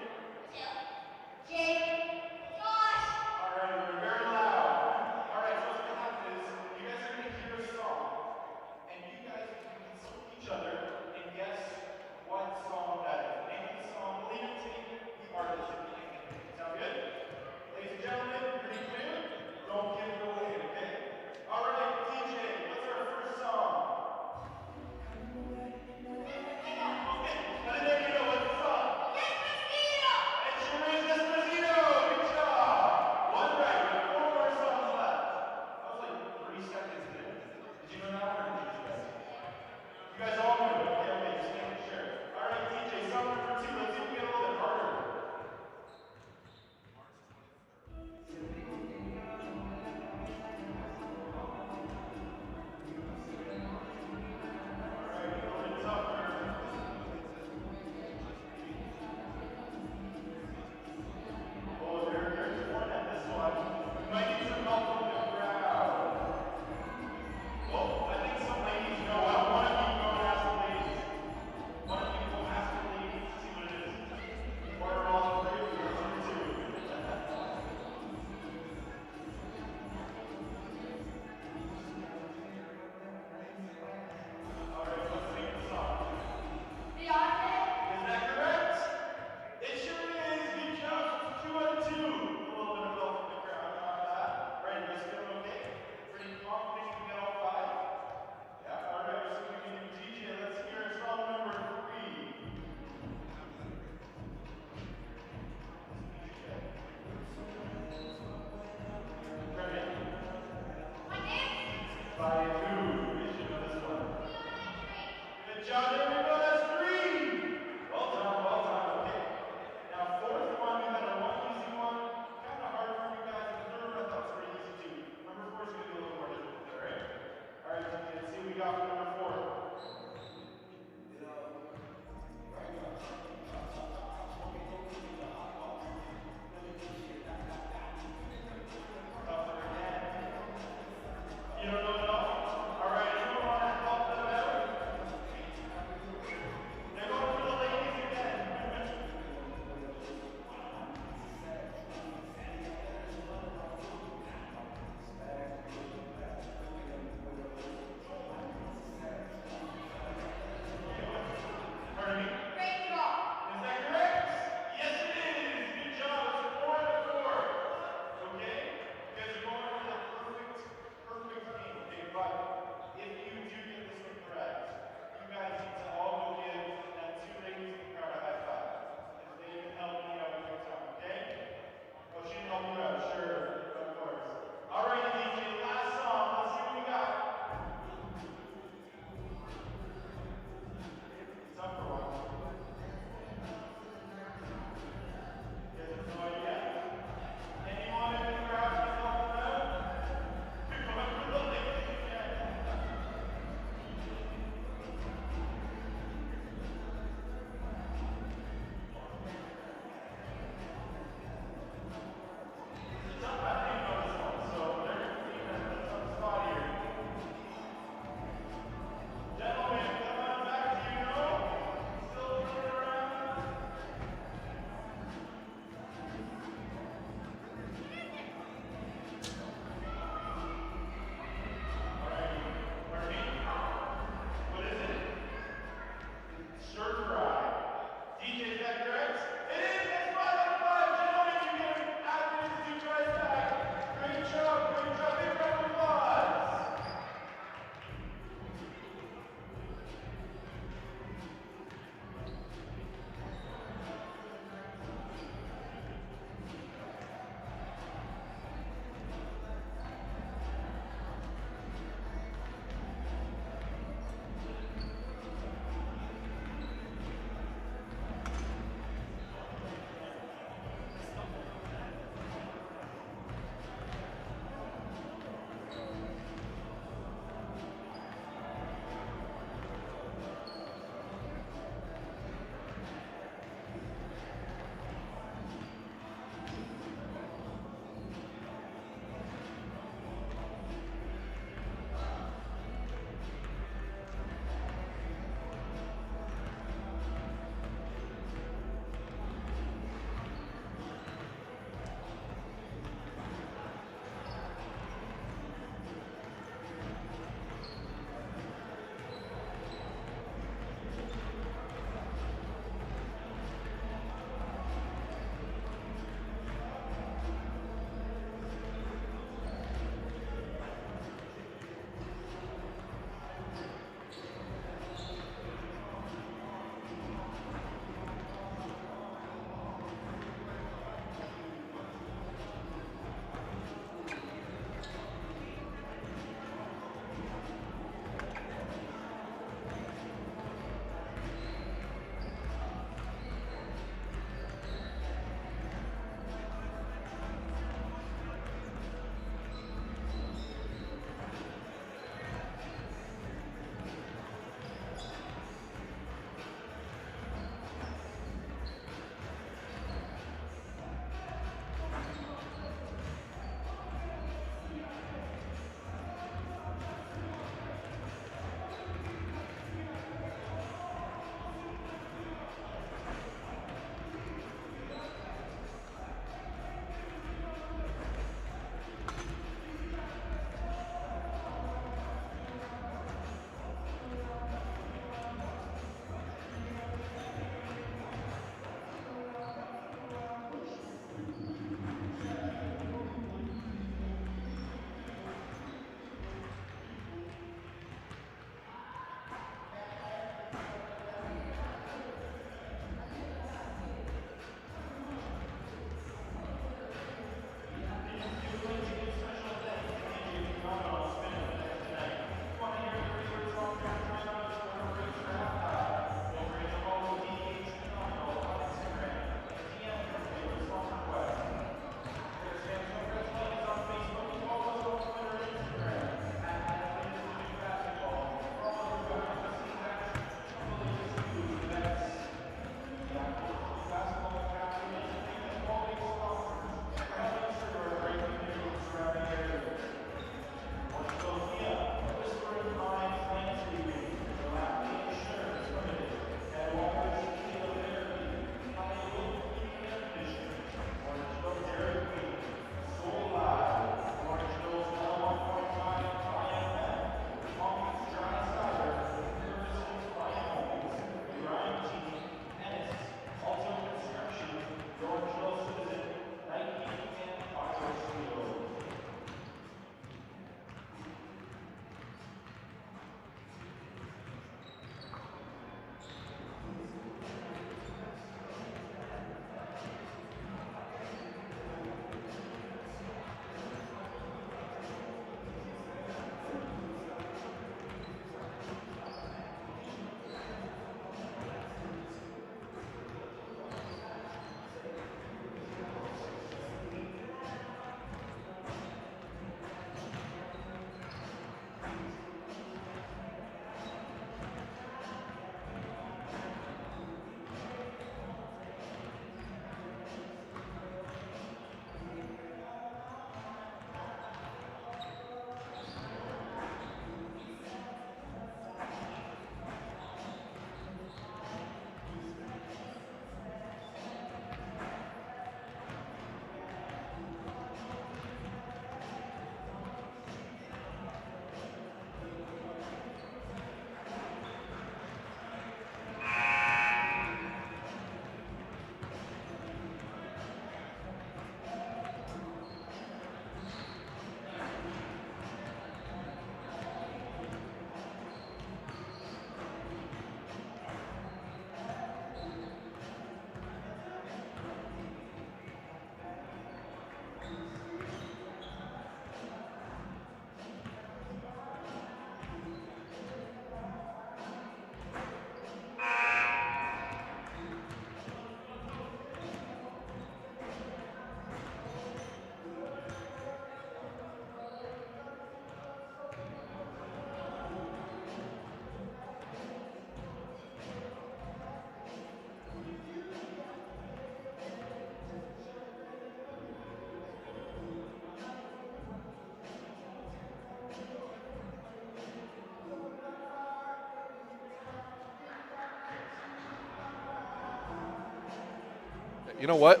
You know what?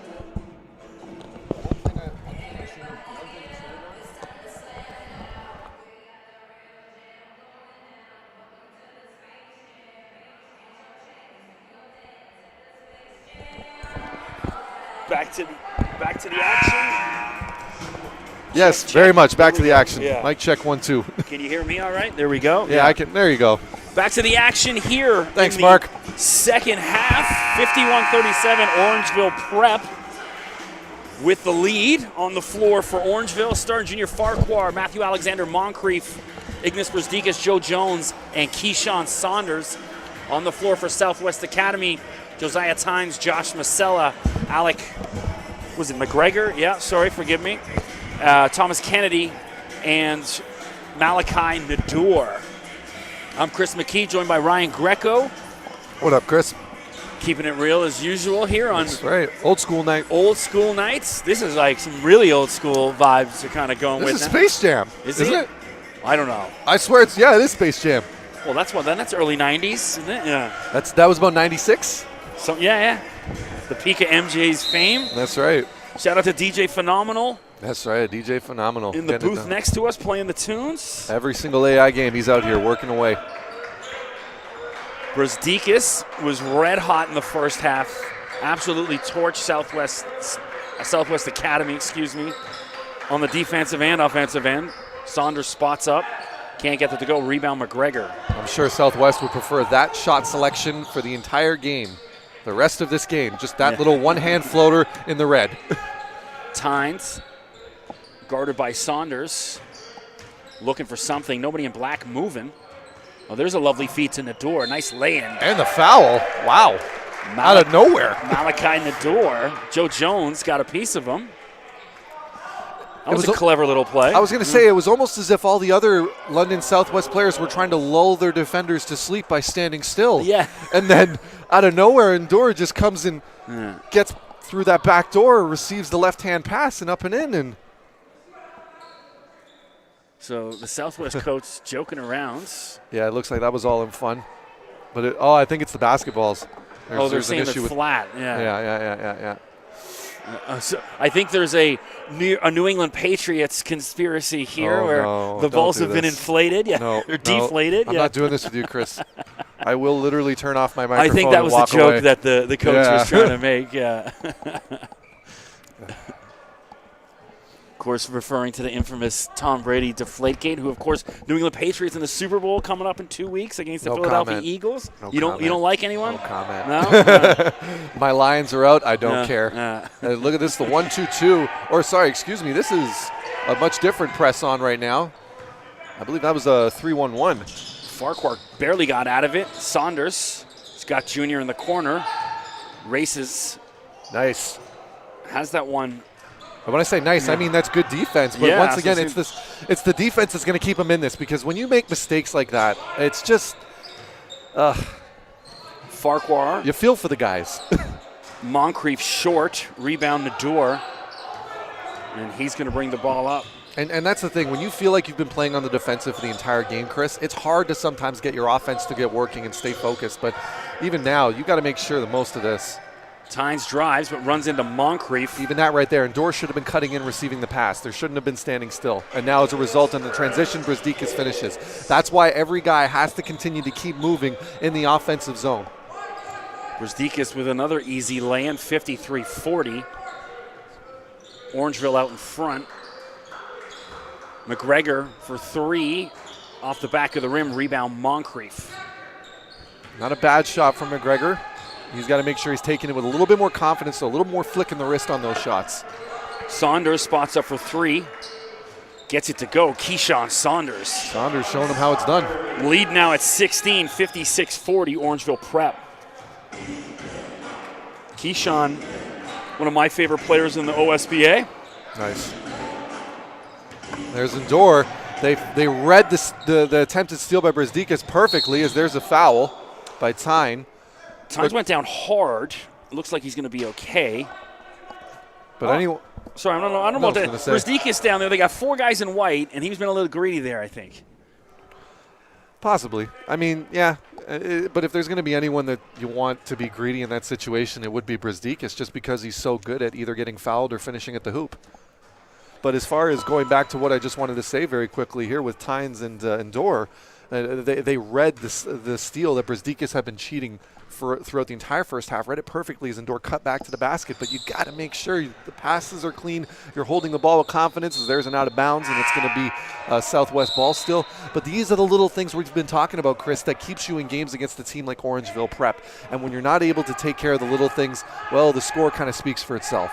Back to the action. Yes, Check. very much. Back to the action. Yeah. Mic check 1 2. Can you hear me all right? There we go. Yeah, I can. There you go. Back to the action here. Thanks, in the Mark. Second half, 51-37, Orangeville Prep with the lead on the floor for Orangeville. Starting junior Farquhar, Matthew Alexander Moncrief, Ignis Brzdikas, Joe Jones, and Keyshawn Saunders. On the floor for Southwest Academy, Josiah Tynes, Josh Masella, Alec, was it McGregor? Yeah, sorry, forgive me. Thomas Kennedy, and Malachi Nador. I'm Chris McKee, joined by Ryan Greco. What up, Chris? Keeping it real as usual here on That's right. Old school night. Old School Nights. This is like some really old school vibes are kind of going This with is now. Space Jam. Isn't it? I don't know. I swear it is Space Jam. Well, that's early 90s, isn't it? Yeah. That was about 96? So yeah. The peak of MJ's fame. That's right. Shout out to DJ Phenomenal That's right. DJ Phenomenal. in the Getting it booth done. next to us playing the tunes. Every single AI game, he's out here working away. Brzdikas was red hot in the first half. Absolutely torched Southwest Academy, on the defensive and offensive end. Saunders spots up. Can't get it to go. Rebound McGregor. I'm sure Southwest would prefer that shot selection for the entire game. The rest of this game, just that little one-hand floater in the red. Tynes, guarded by Saunders, looking for something. Nobody in black moving. Oh, there's a lovely feed to Nador. Nice lay-in. And the foul. Wow. Out of nowhere. Malachi Nador. Joe Jones got a piece of him. That was a was clever little play. I was going to say, it was almost as if all the other London Southwest players were trying to lull their defenders to sleep by standing still. Yeah. And then out of nowhere, Endora just comes and gets through that back door, receives the left-hand pass and up and in. And So the Southwest coach joking around. yeah, it looks like that was all in fun. But I think it's the basketballs. They're saying it's flat. Yeah. So I think there's a New England Patriots conspiracy here where the don't balls do have been this. inflated. Yeah, No, they're deflated. I'm not doing this with you, Chris. I will literally turn off my I microphone. think that was and the walk joke away. that the coach was trying to make. Yeah. Of course, referring to the infamous Tom Brady Deflategate, who, of course, New England Patriots in the Super Bowl coming up in 2 weeks against the No Philadelphia comment. Eagles. No You comment. don't like anyone? No comment. No. My Lions are out. I don't care. Yeah. Look at this, the 1-2-2. Or sorry, excuse me. This is a much different press on right now. I believe that was a 3-1-1. Farquhar barely got out of it. Saunders has got Junior in the corner. Races. Nice. Has that one. But when I say nice, I mean that's good defense. But Yeah, once so again, it's the defense that's going to keep them in this, because when you make mistakes like that, it's just Farquhar. you feel for the guys. Moncrief short. Rebound Nador. And he's going to bring the ball up. And that's the thing. When you feel like you've been playing on the defensive for the entire game, Chris, it's hard to sometimes get your offense to get working and stay focused. But even now, you got to make sure the most of this. Tynes drives, but runs into Moncrief. Even that right there. And Dorr should have been cutting in, receiving the pass. There shouldn't have been standing still. And now as a result in the transition, Brzdikas finishes. That's why every guy has to continue to keep moving in the offensive zone. Brzdikas with another easy lay-in, 53-40. Orangeville out in front. McGregor for three. Off the back of the rim, rebound Moncrief. Not a bad shot from McGregor. He's got to make sure he's taking it with a little bit more confidence, so a little more flick in the wrist on those shots. Saunders spots up for three. Gets it to go. Keyshawn Saunders. Saunders showing him how it's done. Lead now at 16, 56-40, Orangeville Prep. Keyshawn, one of my favorite players in the OSBA. Nice. There's Endor. They read the attempted steal by Brzdikas perfectly, as there's a foul by Tyne. Tynes went down hard. Looks like he's going to be okay. But anyway, Sorry, I don't know about that. I was gonna say. Brzdikas down there. They got four guys in white, and he's been a little greedy there, I think. Possibly. I mean, yeah. But if there's going to be anyone that you want to be greedy in that situation, it would be Brzezikis, just because he's so good at either getting fouled or finishing at the hoop. But as far as going back to what I just wanted to say very quickly here with Tynes and Dorr, they read the steal that Brzezikis had been cheating throughout the entire first half, read it perfectly as Endor cut back to the basket, but you got to make sure the passes are clean, you're holding the ball with confidence as there's an out of bounds, and it's going to be Southwest ball still. But these are the little things we've been talking about, Chris, that keeps you in games against a team like Orangeville Prep. And when you're not able to take care of the little things, well, the score kind of speaks for itself.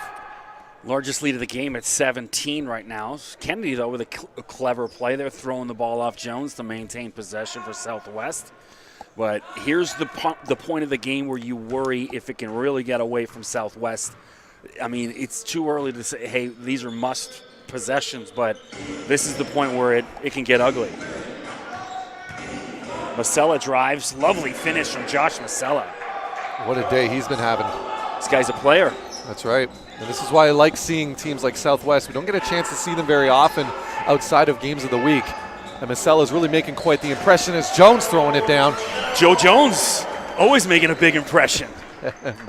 Largest lead of the game at 17 right now. Kennedy, though, with a clever play there, throwing the ball off Jones to maintain possession for Southwest. But here's the point of the game where you worry if it can really get away from Southwest. I mean, it's too early to say, hey, these are must possessions, but this is the point where it can get ugly. Masella drives. Lovely finish from Josh Masella. What a day he's been having. This guy's a player. That's right. And this is why I like seeing teams like Southwest. We don't get a chance to see them very often outside of games of the week. And Masella's really making quite the impression as Jones throwing it down. Joe Jones always making a big impression.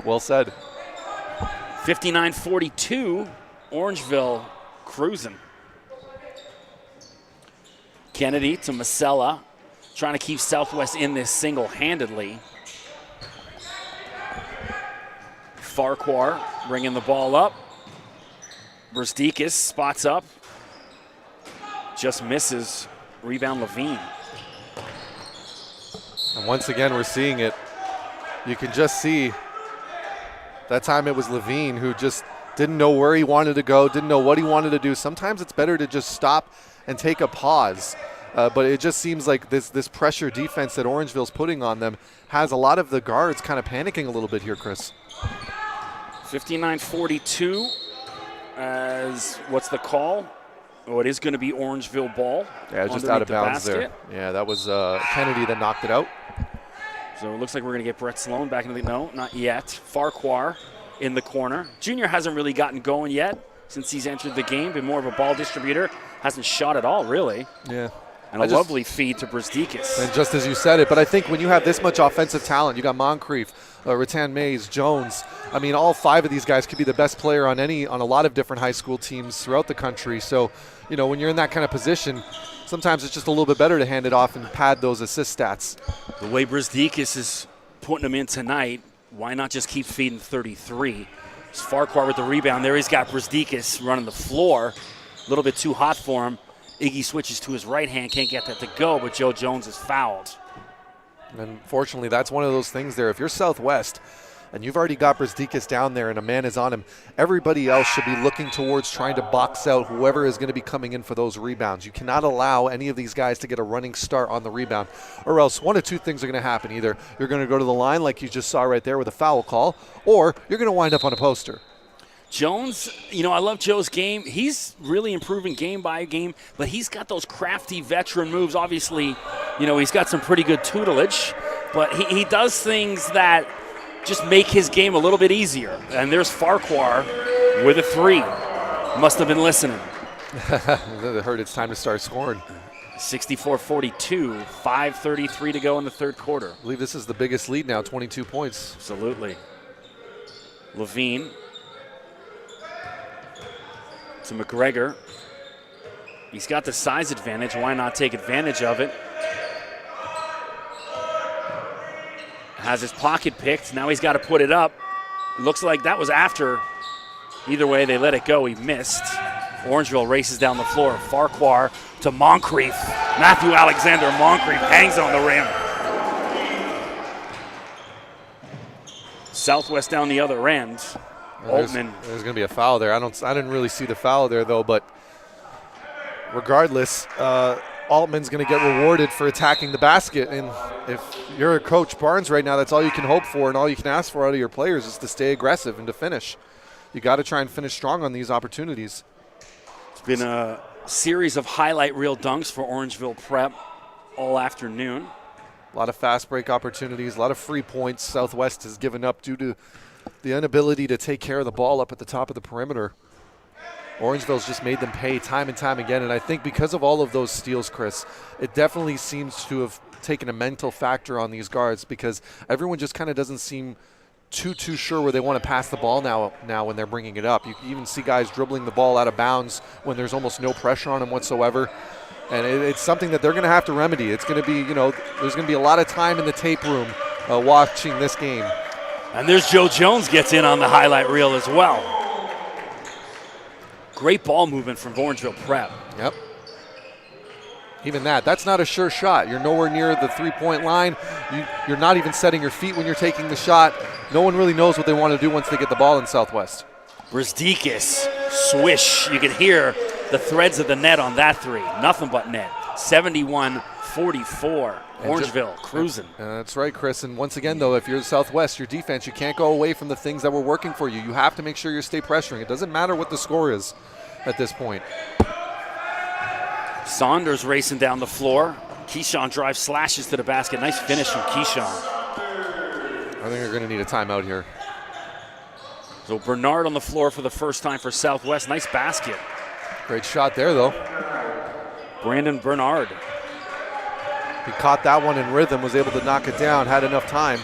Well said. 59-42, Orangeville cruising. Kennedy to Masella, trying to keep Southwest in this single-handedly. Farquhar bringing the ball up. Brzezikis spots up. Just misses. Rebound Levine. And once again, we're seeing it. You can just see that time it was Levine who just didn't know where he wanted to go, didn't know what he wanted to do. Sometimes it's better to just stop and take a pause. But it just seems like this pressure defense that Orangeville's putting on them has a lot of the guards kind of panicking a little bit here, Chris. 59-42 as what's the call? Oh, it is going to be Orangeville ball. Yeah, just out of bounds there. Yeah, that was Kennedy that knocked it out. So it looks like we're going to get Brett Sloan back into the – no, not yet. Farquhar in the corner. Junior hasn't really gotten going yet since he's entered the game. Been more of a ball distributor. Hasn't shot at all, really. Yeah. And a lovely feed to Brzezikis. And just as you said it, but I think when you have this much offensive talent, you got Moncrief, Rattan Mays, Jones. I mean, all five of these guys could be the best player on a lot of different high school teams throughout the country. So, you know, when you're in that kind of position, sometimes it's just a little bit better to hand it off and pad those assist stats. The way Brzezikis is putting them in tonight, why not just keep feeding 33? It's Farquhar with the rebound. There he's got Brzezikis running the floor. A little bit too hot for him. Iggy switches to his right hand, can't get that to go, but Joe Jones is fouled. And fortunately, that's one of those things there. If you're Southwest and you've already got Brzezikis down there and a man is on him, everybody else should be looking towards trying to box out whoever is going to be coming in for those rebounds. You cannot allow any of these guys to get a running start on the rebound, or else one of two things are going to happen. Either you're going to go to the line like you just saw right there with a foul call, or you're going to wind up on a poster. Jones, you know, I love Joe's game. He's really improving game by game, but he's got those crafty veteran moves. Obviously, you know, he's got some pretty good tutelage, but he does things that just make his game a little bit easier. And there's Farquhar with a three. Must have been listening. I heard it's time to start scoring. 64-42, 5:33 to go in the third quarter. I believe this is the biggest lead now, 22 points. Absolutely. Levine to McGregor. He's got the size advantage. Why not take advantage of it? Has his pocket picked. Now he's got to put it up. Looks like that was after. Either way, they let it go. He missed. Orangeville races down the floor. Farquhar to Moncrief. Matthew Alexander Moncrief hangs on the rim. Southwest down the other end. Altman. There's going to be a foul there. I didn't really see the foul there, though, but regardless, Altman's going to get rewarded for attacking the basket. And if you're a Coach Barnes right now, that's all you can hope for and all you can ask for out of your players is to stay aggressive and to finish. You got to try and finish strong on these opportunities. It's been a series of highlight reel dunks for Orangeville Prep all afternoon. A lot of fast break opportunities, a lot of free points Southwest has given up due to the inability to take care of the ball up at the top of the perimeter. Orangeville's just made them pay time and time again, and I think because of all of those steals, Chris, it definitely seems to have taking a mental factor on these guards because everyone just kind of doesn't seem too sure where they want to pass the ball now when they're bringing it up. You can even see guys dribbling the ball out of bounds when there's almost no pressure on them whatsoever. And it's something that they're going to have to remedy. It's going to be, there's going to be a lot of time in the tape room watching this game. And there's Joe Jones gets in on the highlight reel as well. Great ball movement from Orangeville Prep. Yep. Even that's not a sure shot. You're nowhere near the three-point line. You're not even setting your feet when you're taking the shot. No one really knows what they want to do once they get the ball in Southwest. Brzdikis, swish. You can hear the threads of the net on that three. Nothing but net. 71-44. Orangeville cruising. That's right, Chris. And once again, though, if you're Southwest, your defense, you can't go away from the things that were working for you. You have to make sure you stay pressuring. It doesn't matter what the score is at this point. Saunders racing down the floor. Keyshawn drives, slashes to the basket. Nice finish from Keyshawn. I think they're going to need a timeout here. So Bernard on the floor for the first time for Southwest. Nice basket. Great shot there, though. Brandon Bernard. He caught that one in rhythm, was able to knock it down, had enough time.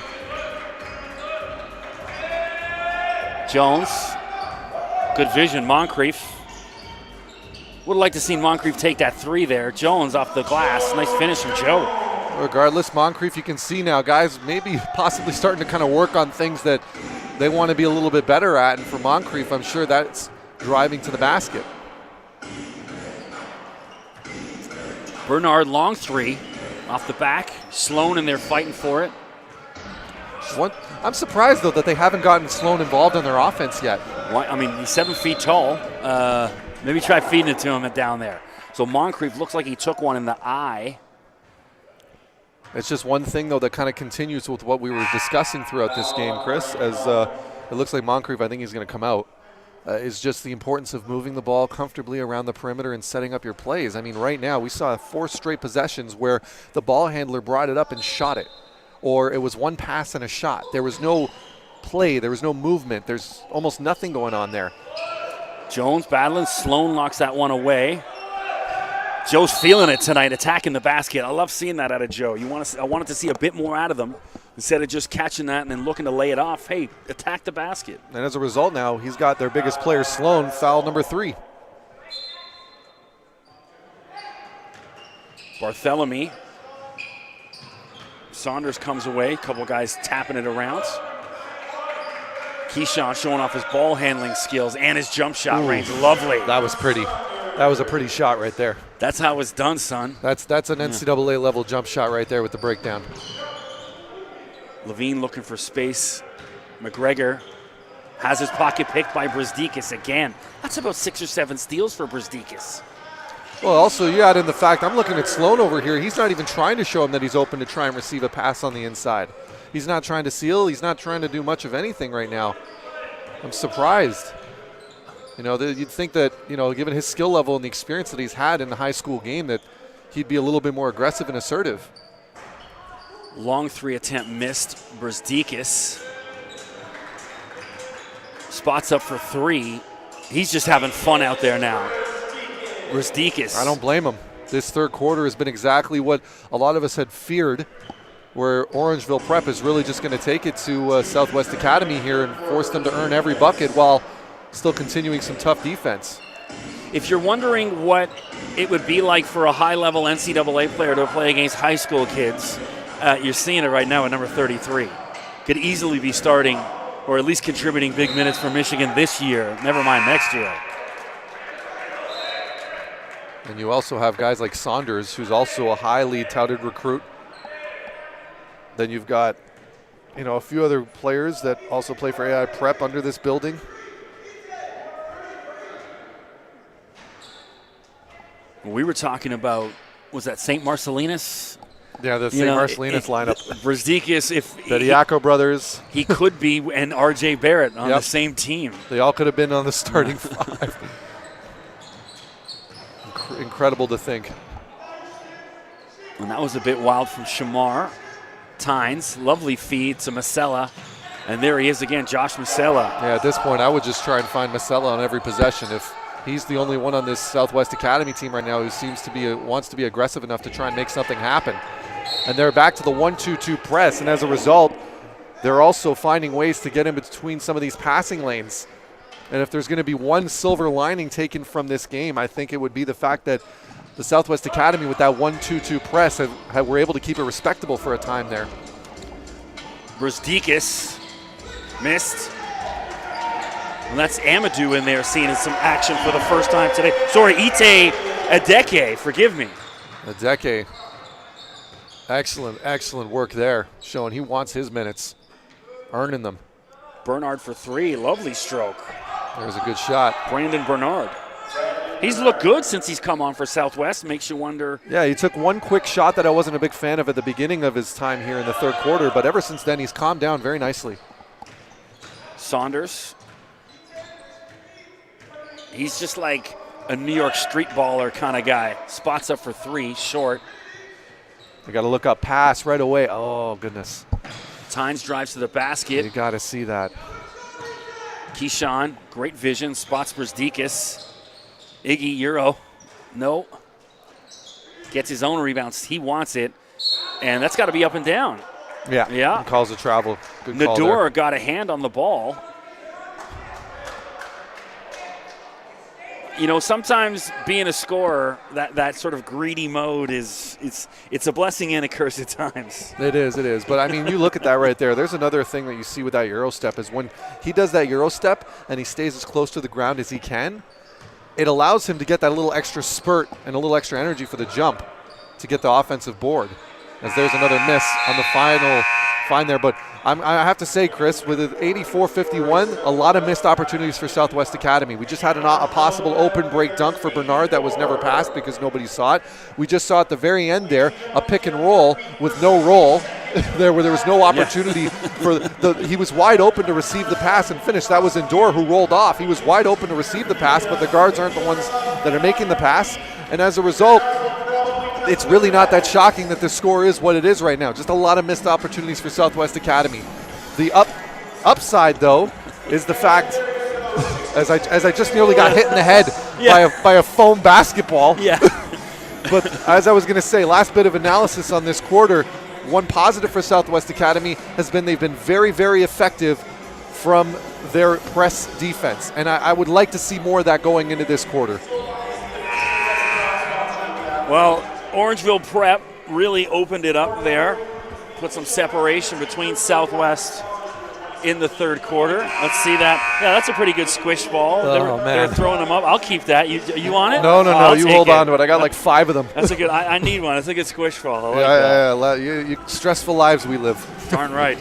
Jones. Good vision. Moncrief. Would have liked to see Moncrief take that three there. Jones off the glass. Nice finish from Joe. Regardless, Moncrief, you can see now, guys maybe possibly starting to kind of work on things that they want to be a little bit better at. And for Moncrief, I'm sure that's driving to the basket. Bernard, long three. Off the back. Sloan in there fighting for it. I'm surprised, though, that they haven't gotten Sloan involved in their offense yet. I mean, he's 7 feet tall. Maybe try feeding it to him down there. So Moncrief looks like he took one in the eye. It's just one thing, though, that kind of continues with what we were discussing throughout this game, Chris, as it looks like Moncrief, I think he's going to come out, is just the importance of moving the ball comfortably around the perimeter and setting up your plays. I mean, right now we saw 4 straight possessions where the ball handler brought it up and shot it, or it was one pass and a shot. There was no play. There was no movement. There's almost nothing going on there. Jones battling. Sloan locks that one away. Joe's feeling it tonight, attacking the basket. I love seeing that out of Joe. I wanted to see a bit more out of them instead of just catching that and then looking to lay it off. Hey, attack the basket. And as a result now, he's got their biggest player, Sloan, foul number 3. Barthélemy. Saunders comes away. A couple guys tapping it around. Keyshawn showing off his ball handling skills and his jump shot range. Lovely. That was pretty. That was a pretty shot right there. That's how it's done, son. That's an NCAA level jump shot right there with the breakdown. Levine looking for space. McGregor has his pocket picked by Brzdikis again. That's about 6 or 7 steals for Brzdikis. Well, also you add in the fact, I'm looking at Sloan over here. He's not even trying to show him that he's open to try and receive a pass on the inside. He's not trying to seal. He's not trying to do much of anything right now. I'm surprised. You'd think that, given his skill level and the experience that he's had in the high school game, that he'd be a little bit more aggressive and assertive. Long 3 attempt missed. Brzdikis spots up for 3. He's just having fun out there now. Brzdikis. I don't blame him. This third quarter has been exactly what a lot of us had feared, where Orangeville Prep is really just going to take it to Southwest Academy here and force them to earn every bucket while still continuing some tough defense. If you're wondering what it would be like for a high-level NCAA player to play against high school kids, you're seeing it right now at number 33. Could easily be starting or at least contributing big minutes for Michigan this year, never mind next year. And you also have guys like Saunders, who's also a highly touted recruit. Then you've got, a few other players that also play for AI Prep under this building. We were talking about, was that St. Marcellinus? Yeah, the St. Marcellinus lineup. Brzdikis, the Diaco brothers. He could be, and R.J. Barrett on the same team. They all could have been on the starting 5. Incredible to think. And that was a bit wild from Shamar. Tynes, lovely feed to Masella. And there he is again, Josh Masella. Yeah, at this point, I would just try and find Masella on every possession. If he's the only one on this Southwest Academy team right now who seems to be wants to be aggressive enough to try and make something happen. And they're back to the 1-2-2 press, and as a result, they're also finding ways to get in between some of these passing lanes. And if there's going to be one silver lining taken from this game, I think it would be the fact that the Southwest Academy with that 1-2-2 press were able to keep it respectable for a time there. Brzdikis missed. And that's Amadou in there seeing some action for the first time today. Sorry, Ite Adeke, forgive me. Adeke, excellent work there, showing he wants his minutes, earning them. Bernard for three, lovely stroke. There's a good shot. Brandon Bernard. He's looked good since he's come on for Southwest. Makes you wonder. Yeah, he took one quick shot that I wasn't a big fan of at the beginning of his time here in the third quarter, but ever since then he's calmed down very nicely. Saunders. He's just like a New York street baller kind of guy. Spots up for three, short. They got to look up pass right away. Oh, goodness. Tynes drives to the basket. You got to see that. Keyshawn, great vision, spots Brzdikis. Iggy, Euro, no. Gets his own rebounds. He wants it, and that's got to be up and down. Yeah. He calls the travel. Good call there. Nador got a hand on the ball. You know, sometimes being a scorer, that sort of greedy mode it's a blessing and a curse at times. It is. But, I mean, you look at that right there. There's another thing that you see with that Euro step is when he does that Euro step and he stays as close to the ground as he can, it allows him to get that little extra spurt and a little extra energy for the jump to get the offensive board. As there's another miss on the final find there. But I have to say, Chris, with an 84-51, a lot of missed opportunities for Southwest Academy. We just had a possible open break dunk for Bernard that was never passed because nobody saw it. We just saw at the very end there a pick and roll with no roll there where there was no opportunity for he was wide open to receive the pass and finish. That was Endor who rolled off. He was wide open to receive the pass, but the guards aren't the ones that are making the pass. And as a result, it's really not that shocking that the score is what it is right now. Just a lot of missed opportunities for Southwest Academy. The upside, though, is the fact, as I just nearly got hit in the head by a foam basketball. Yeah. But as I was going to say, last bit of analysis on this quarter, one positive for Southwest Academy has been they've been very, very effective from their press defense. And I would like to see more of that going into this quarter. Well, Orangeville Prep really opened it up there, put some separation between Southwest in the third quarter. Let's see that. Yeah, that's a pretty good squish ball. They're throwing them up. I'll keep that. You want it? No. You hold on to it. I got like 5 of them. That's a good. I need one. That's a good squish ball. I like that. You stressful lives we live. Darn right.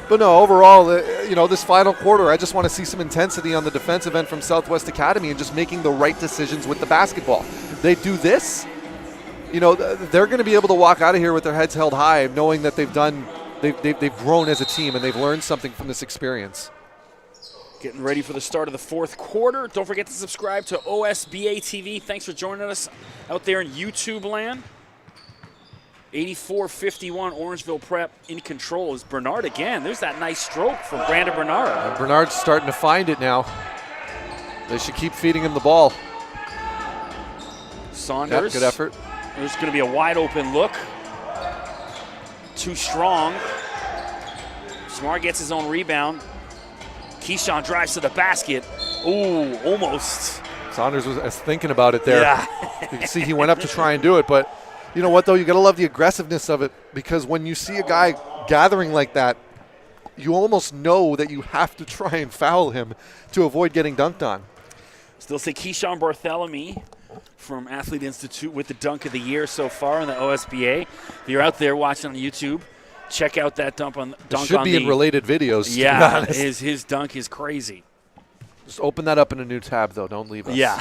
But no, overall, this final quarter, I just want to see some intensity on the defensive end from Southwest Academy and just making the right decisions with the basketball. They do this, they're going to be able to walk out of here with their heads held high, knowing that they've grown as a team and they've learned something from this experience. Getting ready for the start of the fourth quarter. Don't forget to subscribe to OSBA TV. Thanks for joining us out there in YouTube land. 84-51, Orangeville Prep in control is Bernard again. There's that nice stroke from Brandon Bernard. And Bernard's starting to find it now. They should keep feeding him the ball. Saunders. Good effort. There's going to be a wide open look. Too strong. Smart gets his own rebound. Keyshawn drives to the basket. Ooh, almost. Saunders was thinking about it there. Yeah. You can see he went up to try and do it, but you know what, though? You got to love the aggressiveness of it because when you see a guy gathering like that, you almost know that you have to try and foul him to avoid getting dunked on. Still say Keyshawn Bartholomew from Athlete Institute with the dunk of the year so far in the OSBA. If you're out there watching on YouTube, check out that dunk on should be in related videos. Yeah, his dunk is crazy. Just open that up in a new tab, though. Don't leave us. Yeah.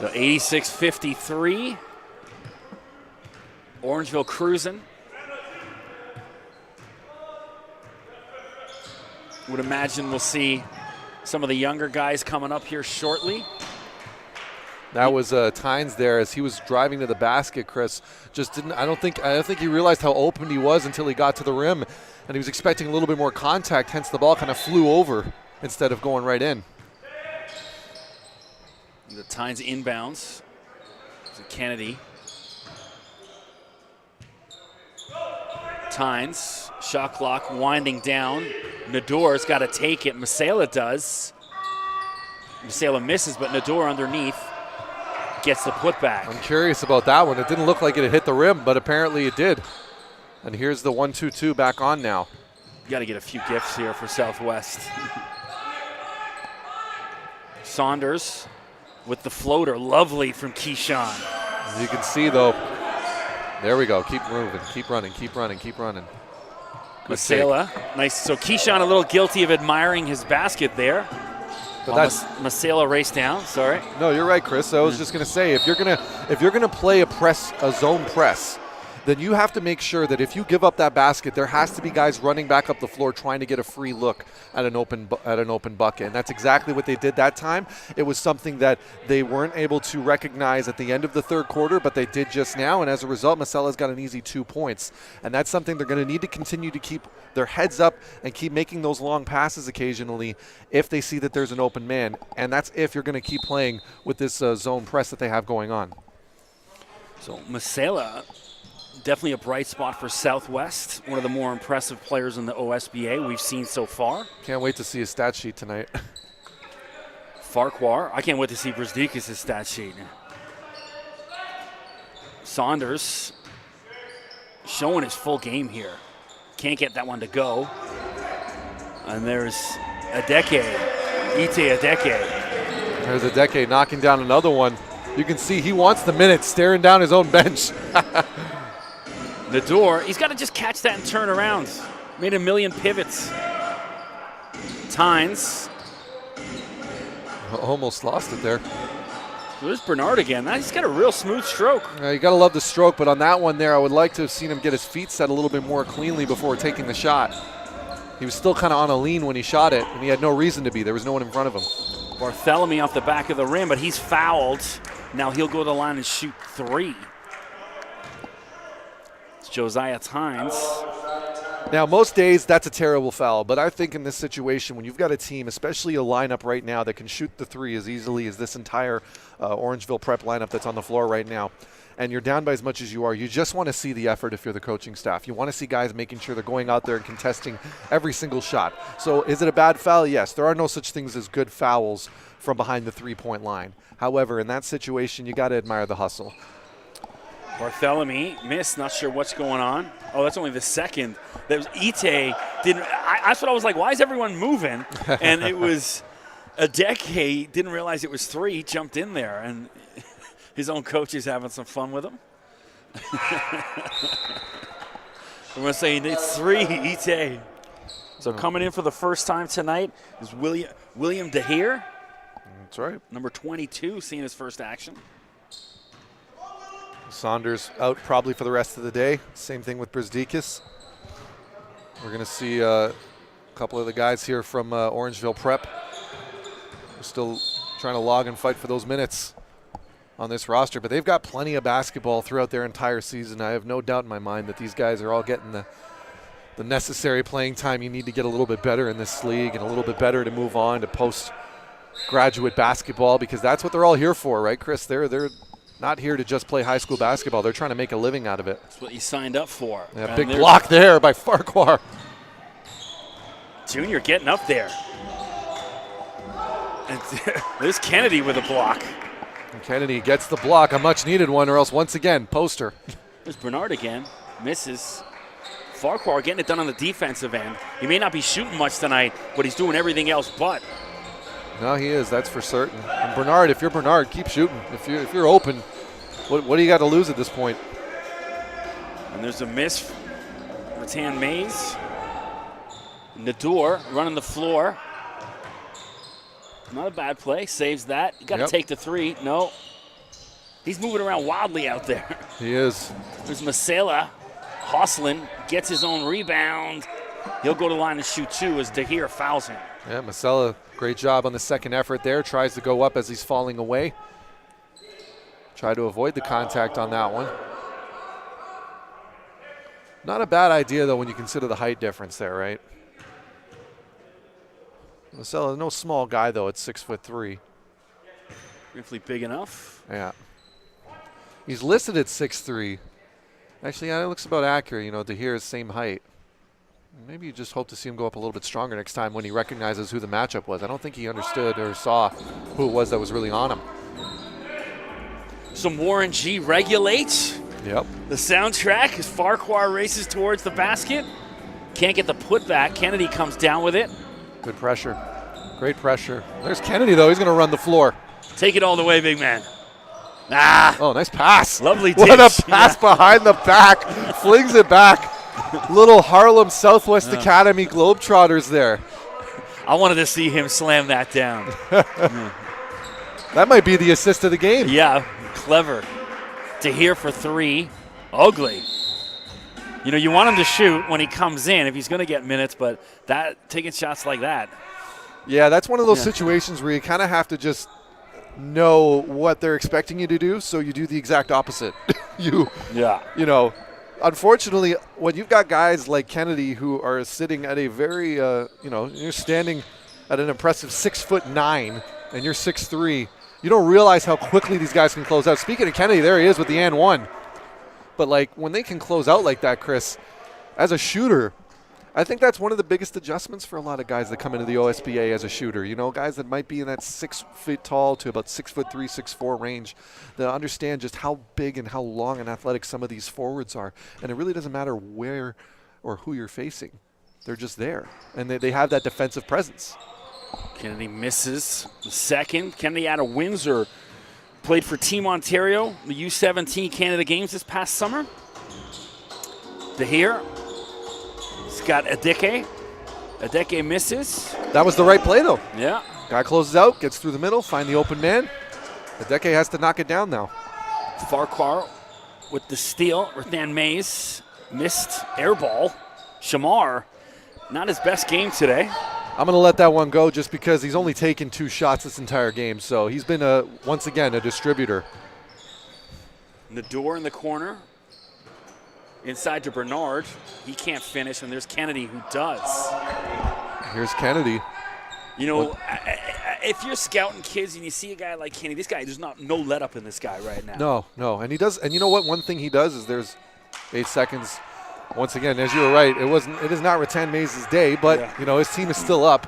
So 86-53. Orangeville cruising. Would imagine we'll see some of the younger guys coming up here shortly. That was Tynes there as he was driving to the basket. Chris just didn't. I don't think he realized how open he was until he got to the rim, and he was expecting a little bit more contact. Hence, the ball kind of flew over instead of going right in. The Tynes inbounds. Kennedy. Tynes, shot clock winding down. Nador's got to take it. Masela does. Masela misses, but Nador underneath gets the putback. I'm curious about that one. It didn't look like it had hit the rim, but apparently it did. And here's the 1-2-2 back on now. You got to get a few gifts here for Southwest. Saunders with the floater. Lovely from Keyshawn. As you can see, though, there we go. Keep moving. Keep running. Keep running. Keep running. Masela. Nice. So Keyshawn a little guilty of admiring his basket there. But that's Masela raced down. Sorry. No, you're right, Chris. I was just going to say, if you're gonna play a zone press, then you have to make sure that if you give up that basket, there has to be guys running back up the floor trying to get a free look at an open bucket. And that's exactly what they did that time. It was something that they weren't able to recognize at the end of the third quarter, but they did just now. And as a result, Masela's got an easy 2 points. And that's something they're going to need to continue to keep their heads up and keep making those long passes occasionally if they see that there's an open man. And that's if you're going to keep playing with this zone press that they have going on. So Masela, definitely a bright spot for Southwest. One of the more impressive players in the OSBA we've seen so far. Can't wait to see his stat sheet tonight. Farquhar. I can't wait to see Brzdikis' stat sheet. Saunders showing his full game here. Can't get that one to go. And there's Adeke. Ite Adeke. There's Adeke knocking down another one. You can see he wants the minutes, staring down his own bench. Nador, he's got to just catch that and turn around. Made a million pivots. Tynes. Almost lost it there. There's Bernard again. He's got a real smooth stroke. You got to love the stroke, but on that one there, I would like to have seen him get his feet set a little bit more cleanly before taking the shot. He was still kind of on a lean when he shot it, and he had no reason to be. There was no one in front of him. Barthélemy off the back of the rim, but he's fouled. Now he'll go to the line and shoot 3. It's Josiah Tynes. Now, most days, that's a terrible foul, but I think in this situation, when you've got a team, especially a lineup right now that can shoot the 3 as easily as this entire Orangeville prep lineup that's on the floor right now, and you're down by as much as you are, you just want to see the effort if you're the coaching staff. You want to see guys making sure they're going out there and contesting every single shot. So is it a bad foul? Yes. There are no such things as good fouls from behind the 3-point line. However, in that situation, you got to admire the hustle. Barthélemy missed, not sure what's going on. Oh, that's only the second. That was Ite. That's what I was like, why is everyone moving? And it was Adeke, didn't realize it was 3. He jumped in there, and his own coach is having some fun with him. I'm going to say it's 3, Ite. So coming in for the first time tonight is William DeHeer. That's right. Number 22, seeing his first action. Saunders out probably for the rest of the day. Same thing with Brzdikis. We're going to see a couple of the guys here from Orangeville Prep. We're still trying to log and fight for those minutes on this roster, but they've got plenty of basketball throughout their entire season. I have no doubt in my mind that these guys are all getting the necessary playing time you need to get a little bit better in this league and a little bit better to move on to postgraduate basketball, because that's what they're all here for, right, Chris? They're not here to just play high school basketball. They're trying to make a living out of it. That's what you signed up for. Yeah, big block there by Farquhar. Junior getting up there. And there's Kennedy with a block. And Kennedy gets the block, a much-needed one, or else once again, poster. There's Bernard again. Misses. Farquhar getting it done on the defensive end. He may not be shooting much tonight, but he's doing everything else but. No, he is. That's for certain. And Bernard, if you're Bernard, keep shooting. If you're open, what do you got to lose at this point? And there's a miss. Rattan Mays. Nador running the floor. Not a bad play. Saves that. You got to take the 3. No. He's moving around wildly out there. He is. There's Masela. Hostling gets his own rebound. He'll go to the line and shoot 2 as DeHeer fouls him. Yeah, Masela, great job on the second effort there. Tries to go up as he's falling away. Try to avoid the contact on that one. Not a bad idea, though, when you consider the height difference there, right? Masela, no small guy, though, at 6'3". Briefly big enough. Yeah. He's listed at 6'3". Actually, yeah, it looks about accurate, to hear his same height. Maybe you just hope to see him go up a little bit stronger next time when he recognizes who the matchup was. I don't think he understood or saw who it was that was really on him. Some Warren G regulates. Yep. The soundtrack as Farquhar races towards the basket. Can't get the putback. Kennedy comes down with it. Good pressure. Great pressure. There's Kennedy, though. He's going to run the floor. Take it all the way, big man. Ah. Oh, nice pass. Lovely dish. What a pass behind the back. Flings it back. Little Harlem Southwest Academy Globetrotters there. I wanted to see him slam that down. That might be the assist of the game. Yeah, clever. To here for three. Ugly. You want him to shoot when he comes in if he's going to get minutes, but taking shots like that. Yeah, that's one of those situations where you kind of have to just know what they're expecting you to do, so you do the exact opposite. Unfortunately, when you've got guys like Kennedy who are sitting at a very, you're standing at an impressive 6'9", and you're 6'3", you don't realize how quickly these guys can close out. Speaking of Kennedy, there he is with the and one. But, when they can close out like that, Chris, as a shooter, I think that's one of the biggest adjustments for a lot of guys that come into the OSBA as a shooter. Guys that might be in that 6 feet tall to about 6'3", 6'4" range, that understand just how big and how long and athletic some of these forwards are. And it really doesn't matter where or who you're facing. They're just there, and they have that defensive presence. Kennedy misses the second. Kennedy out of Windsor. Played for Team Ontario, the U17 Canada Games this past summer. To here. He's got Adeke. Adeke misses. That was the right play, though. Yeah. Guy closes out, gets through the middle, find the open man. Adeke has to knock it down now. Farquhar with the steal. Rathan Mays missed air ball. Shamar, not his best game today. I'm going to let that one go just because he's only taken 2 shots this entire game. So he's been, once again, a distributor. Nador in the corner. Inside to Bernard. He can't finish, and there's Kennedy who does. Here's Kennedy. If you're scouting kids and you see a guy like Kennedy, this guy, there's no let up in this guy right now. No. And he does. And you know what? One thing he does is there's 8 seconds. Once again, as you were right, it is not Rattan Mays' day, but his team is still up.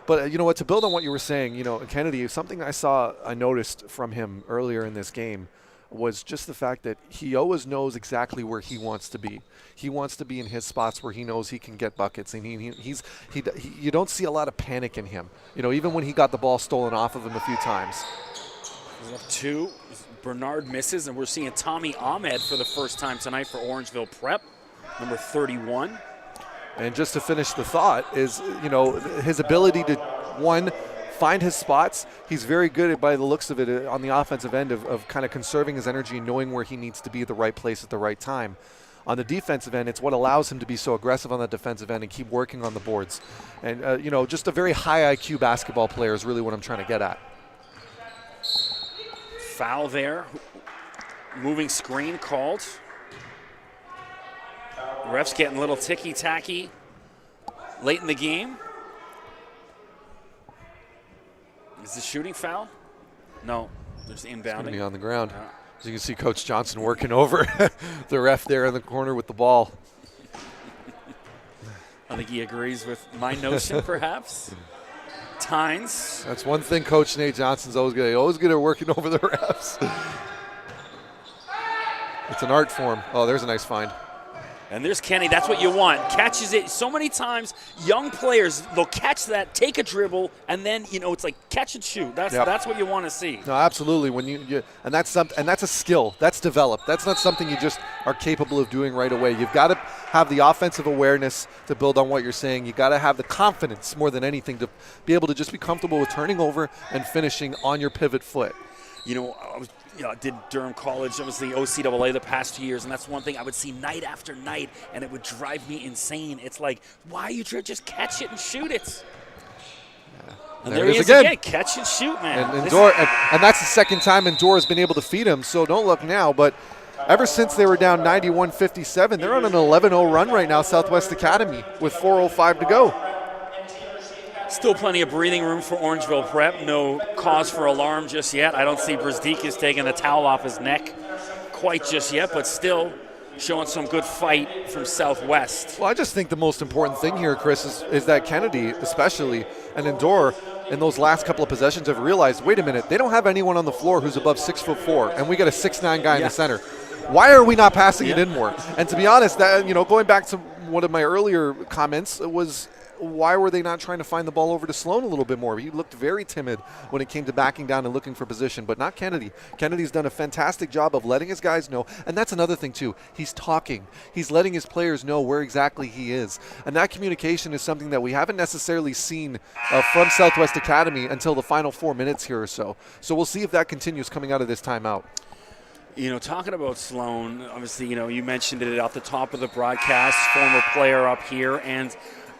But you know what? To build on what you were saying, Kennedy, something I noticed from him earlier in this game was just the fact that he always knows exactly where he wants to be. He wants to be in his spots where he knows he can get buckets, and you don't see a lot of panic in him. Even when he got the ball stolen off of him a few times. Two, Bernard misses, and we're seeing Tommy Ahmed for the first time tonight for Orangeville Prep. Number 31. And just to finish the thought is, his ability to, one, find his spots. He's very good at, by the looks of it, on the offensive end of kind of conserving his energy and knowing where he needs to be at the right place at the right time. On the defensive end, it's what allows him to be so aggressive on that defensive end and keep working on the boards. And, just a very high IQ basketball player is really what I'm trying to get at. Foul there. Moving screen called. Refs getting a little ticky-tacky late in the game. Is the shooting foul? No, there's inbounding. It's going to be on the ground. Yeah. As you can see, Coach Johnson working over the ref there in the corner with the ball. I think he agrees with my notion, perhaps. Tynes. That's one thing Coach Nate Johnson's always good. He's always good at working over the refs. It's an art form. Oh, there's a nice find. And there's Kenny. That's what you want. Catches it so many times. Young players, they'll catch that, take a dribble, and then it's like catch and shoot. That's what you want to see. No, absolutely. When and that's a skill. That's developed. That's not something you just are capable of doing right away. You've got to have the offensive awareness to build on what you're saying. You've got to have the confidence more than anything to be able to just be comfortable with turning over and finishing on your pivot foot. I did Durham College. I was the OCAA the past 2 years, and that's one thing I would see night after night, and it would drive me insane. It's like, why are you trying to just catch it and shoot it? Yeah. And there he is again. Catch and shoot, man. And that's the second time Endor has been able to feed him, so don't look now. But ever since they were down 91-57, they're on an 11-0 run right now, Southwest Academy, with 4:05 to go. Still plenty of breathing room for Orangeville Prep. No cause for alarm just yet. I don't see Brzdeikis taking the towel off his neck. quite just yet, but still showing some good fight from Southwest. Well, I just think the most important thing here, Chris, is that Kennedy especially and Endor in those last couple of possessions have realized, wait a minute, they don't have anyone on the floor who's above 6'4", and we got a 6'9" guy in the center. Why are we not passing it in more? And to be honest, that going back to one of my earlier comments, it was why were they not trying to find the ball over to Sloan a little bit more? He looked very timid when it came to backing down and looking for position, but not Kennedy. Kennedy's done a fantastic job of letting his guys know, and that's another thing too. He's talking. He's letting his players know where exactly he is, and that communication is something that we haven't necessarily seen from Southwest Academy until the final 4 minutes here or so. So we'll see if that continues coming out of this timeout. Talking about Sloan, obviously, you mentioned it off the top of the broadcast, former player up here, and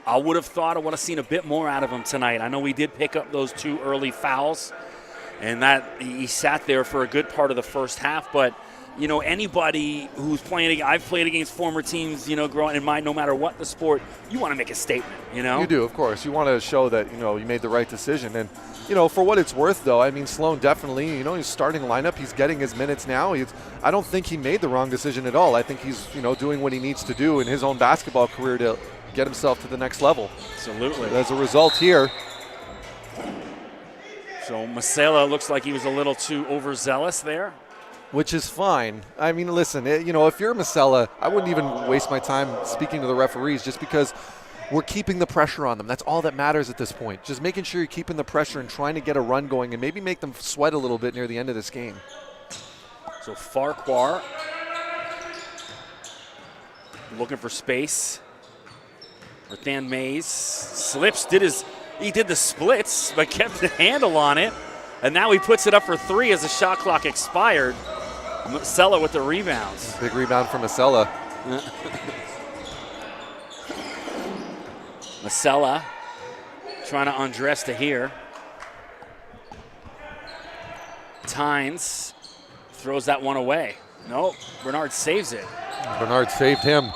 I would have thought I would have seen a bit more out of him tonight. I know we did pick up those 2 early fouls, and that he sat there for a good part of the first half. But, anybody who's playing, I've played against former teams, growing in mind, no matter what the sport, you want to make a statement, You do, of course. You want to show that, you made the right decision. And, for what it's worth, though, I mean, Sloan definitely, he's starting lineup. He's getting his minutes now. I don't think he made the wrong decision at all. I think he's, doing what he needs to do in his own basketball career to get himself to the next level. Absolutely. As a result here. So Masela looks like he was a little too overzealous there. Which is fine. I mean, listen, if you're Masela, I wouldn't even waste my time speaking to the referees just because we're keeping the pressure on them. That's all that matters at this point. Just making sure you're keeping the pressure and trying to get a run going and maybe make them sweat a little bit near the end of this game. So Farquhar looking for space. Than Mays slips, he did the splits, but kept the handle on it. And now he puts it up for 3 as the shot clock expired. Masela with the rebounds. Big rebound from Masela. Masela trying to undress to here. Tynes throws that one away. Nope, Bernard saves it. Bernard saved him.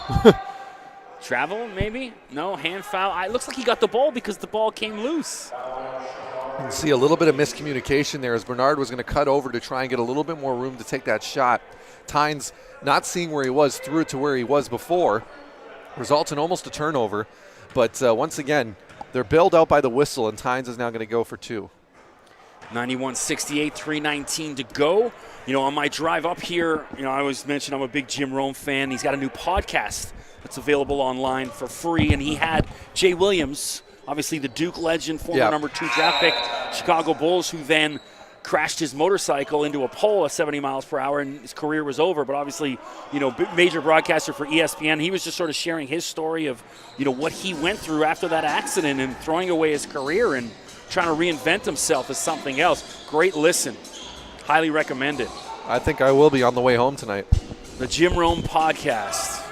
Travel, maybe? No, hand foul. It looks like he got the ball because the ball came loose. You can see a little bit of miscommunication there as Bernard was going to cut over to try and get a little bit more room to take that shot. Tynes not seeing where he was, threw it to where he was before. Results in almost a turnover. But once again, they're bailed out by the whistle, and Tynes is now going to go for 2. 91-68, 3:19 to go. On my drive up here, I always mention I'm a big Jim Rome fan. He's got a new podcast that's available online for free, and he had Jay Williams, obviously the Duke legend, former number 2 draft pick, Chicago Bulls, who then crashed his motorcycle into a pole at 70 miles per hour, and his career was over. But obviously, major broadcaster for ESPN. He was just sort of sharing his story of, what he went through after that accident and throwing away his career and trying to reinvent himself as something else. Great listen. Highly recommended. I think I will be on the way home tonight. The Jim Rome podcast.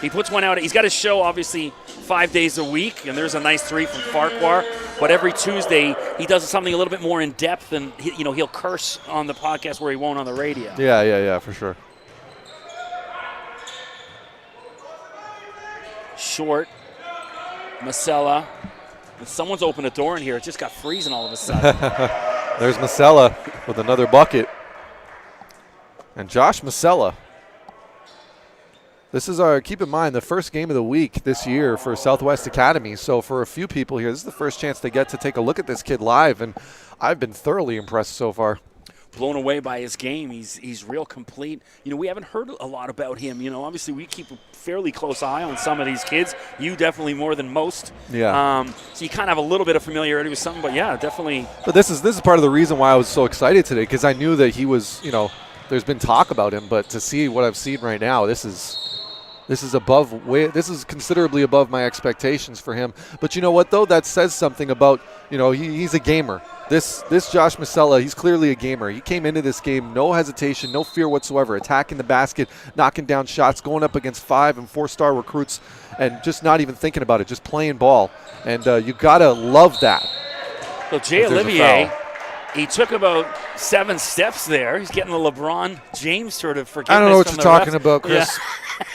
He puts one out. He's got his show, obviously, 5 days a week, and there's a nice 3 from Farquhar. But every Tuesday, he does something a little bit more in depth, and he'll curse on the podcast where he won't on the radio. Yeah, for sure. Short, Masela. Someone's opened a door in here. It just got freezing all of a sudden. There's Masela with another bucket. And Josh Masela. This is keep in mind, the first game of the week this year for Southwest Academy. So for a few people here, this is the first chance they get to take a look at this kid live, and I've been thoroughly impressed so far. Blown away by his game. He's real complete. We haven't heard a lot about him. Obviously we keep a fairly close eye on some of these kids. You definitely more than most. Yeah. So you kind of have a little bit of familiarity with something, but yeah, definitely. But this is part of the reason why I was so excited today, because I knew that he was, there's been talk about him, but to see what I've seen right now, this is considerably above my expectations for him. But you know what, though? That says something about, he's a gamer. This Josh Masela, he's clearly a gamer. He came into this game, no hesitation, no fear whatsoever, attacking the basket, knocking down shots, going up against 5- and 4-star recruits, and just not even thinking about it, just playing ball. And you got to love that. So Jay Olivier, he took about 7 steps there. He's getting the LeBron James sort of forgiveness. I don't know what from you're the talking refs. about, Chris.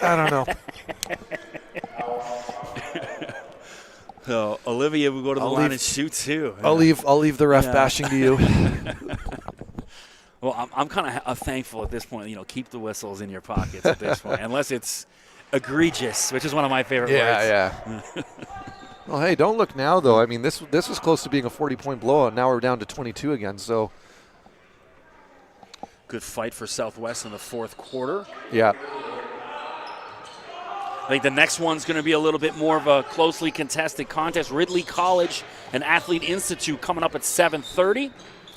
Yeah. I don't know. So Olivia will go to the line and shoot too. I'll leave the ref bashing to you. Well, I'm kind of thankful at this point. Keep the whistles in your pockets at this point, unless it's egregious, which is one of my favorite words. Yeah. Well, hey, don't look now, though. I mean, this was close to being a 40-point blowout. Now we're down to 22 again, so. Good fight for Southwest in the fourth quarter. Yeah. I think the next one's going to be a little bit more of a closely contested contest. Ridley College and Athlete Institute coming up at 7:30.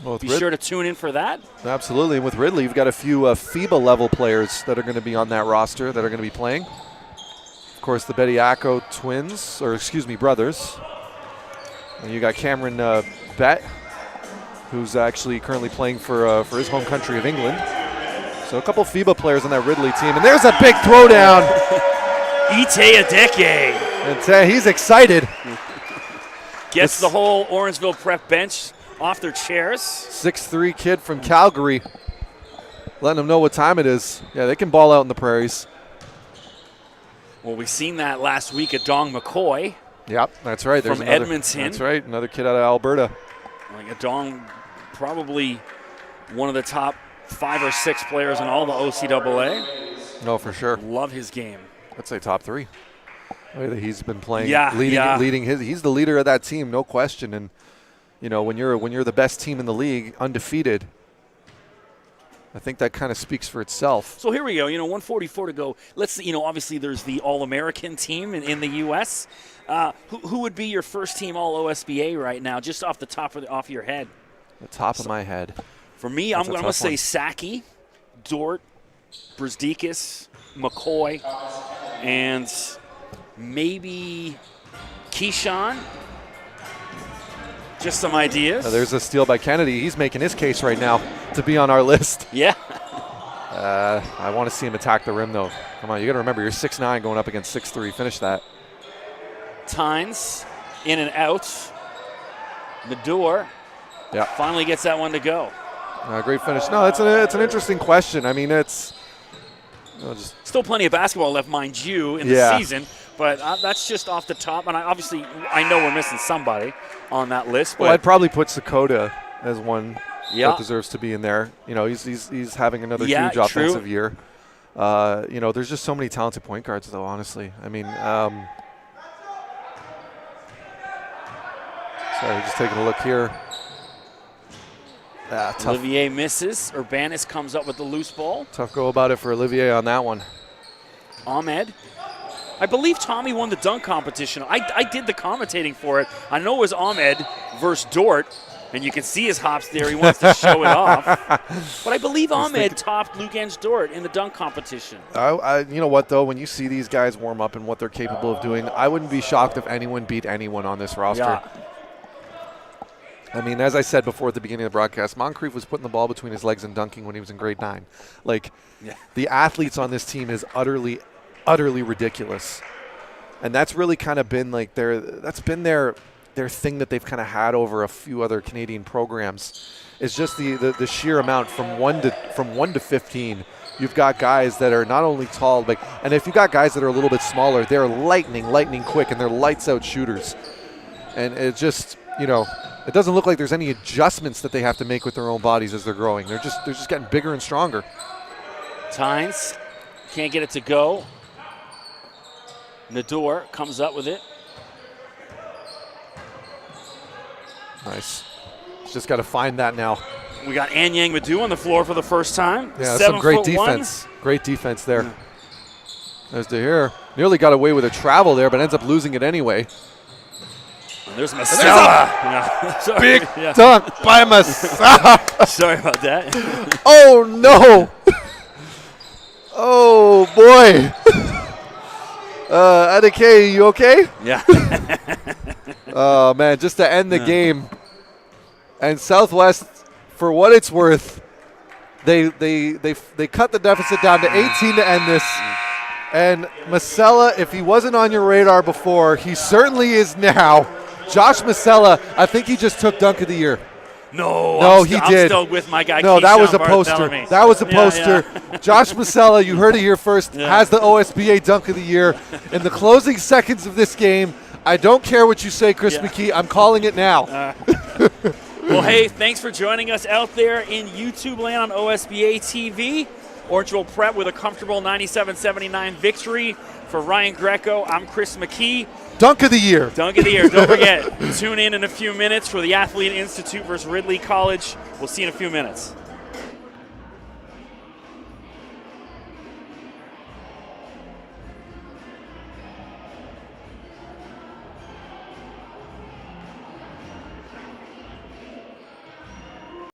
Well, be sure to tune in for that. Absolutely. And with Ridley, you've got a few FIBA-level players that are going to be on that roster that are going to be playing. Of course, the Bediako brothers. And you got Cameron Bett, who's actually currently playing for his home country of England. So a couple FIBA players on that Ridley team. And there's a big throwdown. Ite Adeke. And he's excited. Gets the whole Orangeville prep bench off their chairs. 6'3" kid from Calgary. Letting them know what time it is. Yeah, they can ball out in the prairies. Well, we've seen that last week at Dong McCoy. Yep, that's right. From Edmonton. That's right, another kid out of Alberta. Like Dong, probably one of the top 5 or 6 players in all the OCAA. No, for sure. Love his game. I'd say top 3. The way that he's been playing, he's the leader of that team, no question. And when you're the best team in the league, undefeated, I think that kind of speaks for itself. So here we go. 144 to go. Let's obviously there's the All-American team in the U.S. Who would be your first team All-OSBA right now, just off the top off your head? The top of my head. For me, I'm going to say Saki, Dort, Brzdikis, McCoy, and maybe Keyshawn. Just some ideas. There's a steal by Kennedy. He's making his case right now to be on our list. Yeah. I want to see him attack the rim, though. Come on, you got to remember, you're 6'9", going up against 6'3". Finish that. Tynes in and out. Nador finally gets that one to go. Great finish. No, it's an interesting question. I mean, it's still plenty of basketball left, mind you, in the season. But that's just off the top. And I know we're missing somebody on that list. But I'd probably put Sakota as one that deserves to be in there. He's having another huge offensive year. There's just so many talented point guards, though, honestly. I mean, sorry, just taking a look here. Tough. Olivier misses. Urbanis comes up with the loose ball. Tough go about it for Olivier on that one. Ahmed. I believe Tommy won the dunk competition. I did the commentating for it. I know it was Ahmed versus Dort, and you can see his hops there. He wants to show it off. But I believe Ahmed topped Lugansk Dort in the dunk competition. You know what, though? When you see these guys warm up and what they're capable of doing, I wouldn't be shocked if anyone beat anyone on this roster. Yeah. I mean, as I said before at the beginning of the broadcast, Moncrief was putting the ball between his legs and dunking when he was in grade 9. The athletes on this team is utterly ridiculous. And that's really kind of been their thing that they've kind of had over a few other Canadian programs. It's just the sheer amount from 1 to 15. You've got guys that are not only tall, and if you've got guys that are a little bit smaller, they're lightning quick, and they're lights out shooters. And it just, it doesn't look like there's any adjustments that they have to make with their own bodies as they're growing. They're just getting bigger and stronger. Tynes can't get it to go. Nador comes up with it. Nice. Just got to find that now. We got Anyang Madu on the floor for the first time. Yeah, some great defense. Great defense there. Yeah. There's DeHere. Nearly got away with a travel there, but ends up losing it anyway. And there's Masala. Big dunk by Masala. Sorry about that. Oh, no. Oh, boy. Adeke, you okay? Yeah. Oh, man, just to end the game. And Southwest, for what it's worth, they cut the deficit down to 18 to end this. And Masala, if he wasn't on your radar before, he certainly is now. Josh Masala, I think he just took Dunk of the Year. No, he did. I'm still with my guy. No, Keyshawn that was a poster. Bartholomew. That was a poster. Yeah. Josh Masala, you heard it here first, has the OSBA Dunk of the Year. In the closing seconds of this game, I don't care what you say, Chris McKee. I'm calling it now. Well, hey, thanks for joining us out there in YouTube land on OSBA TV. Orangeville Prep with a comfortable 97-79 victory for Ryan Greco. I'm Chris McKee. Dunk of the year. Dunk of the year. Don't forget, tune in a few minutes for the Athlete Institute versus Ridley College. We'll see you in a few minutes.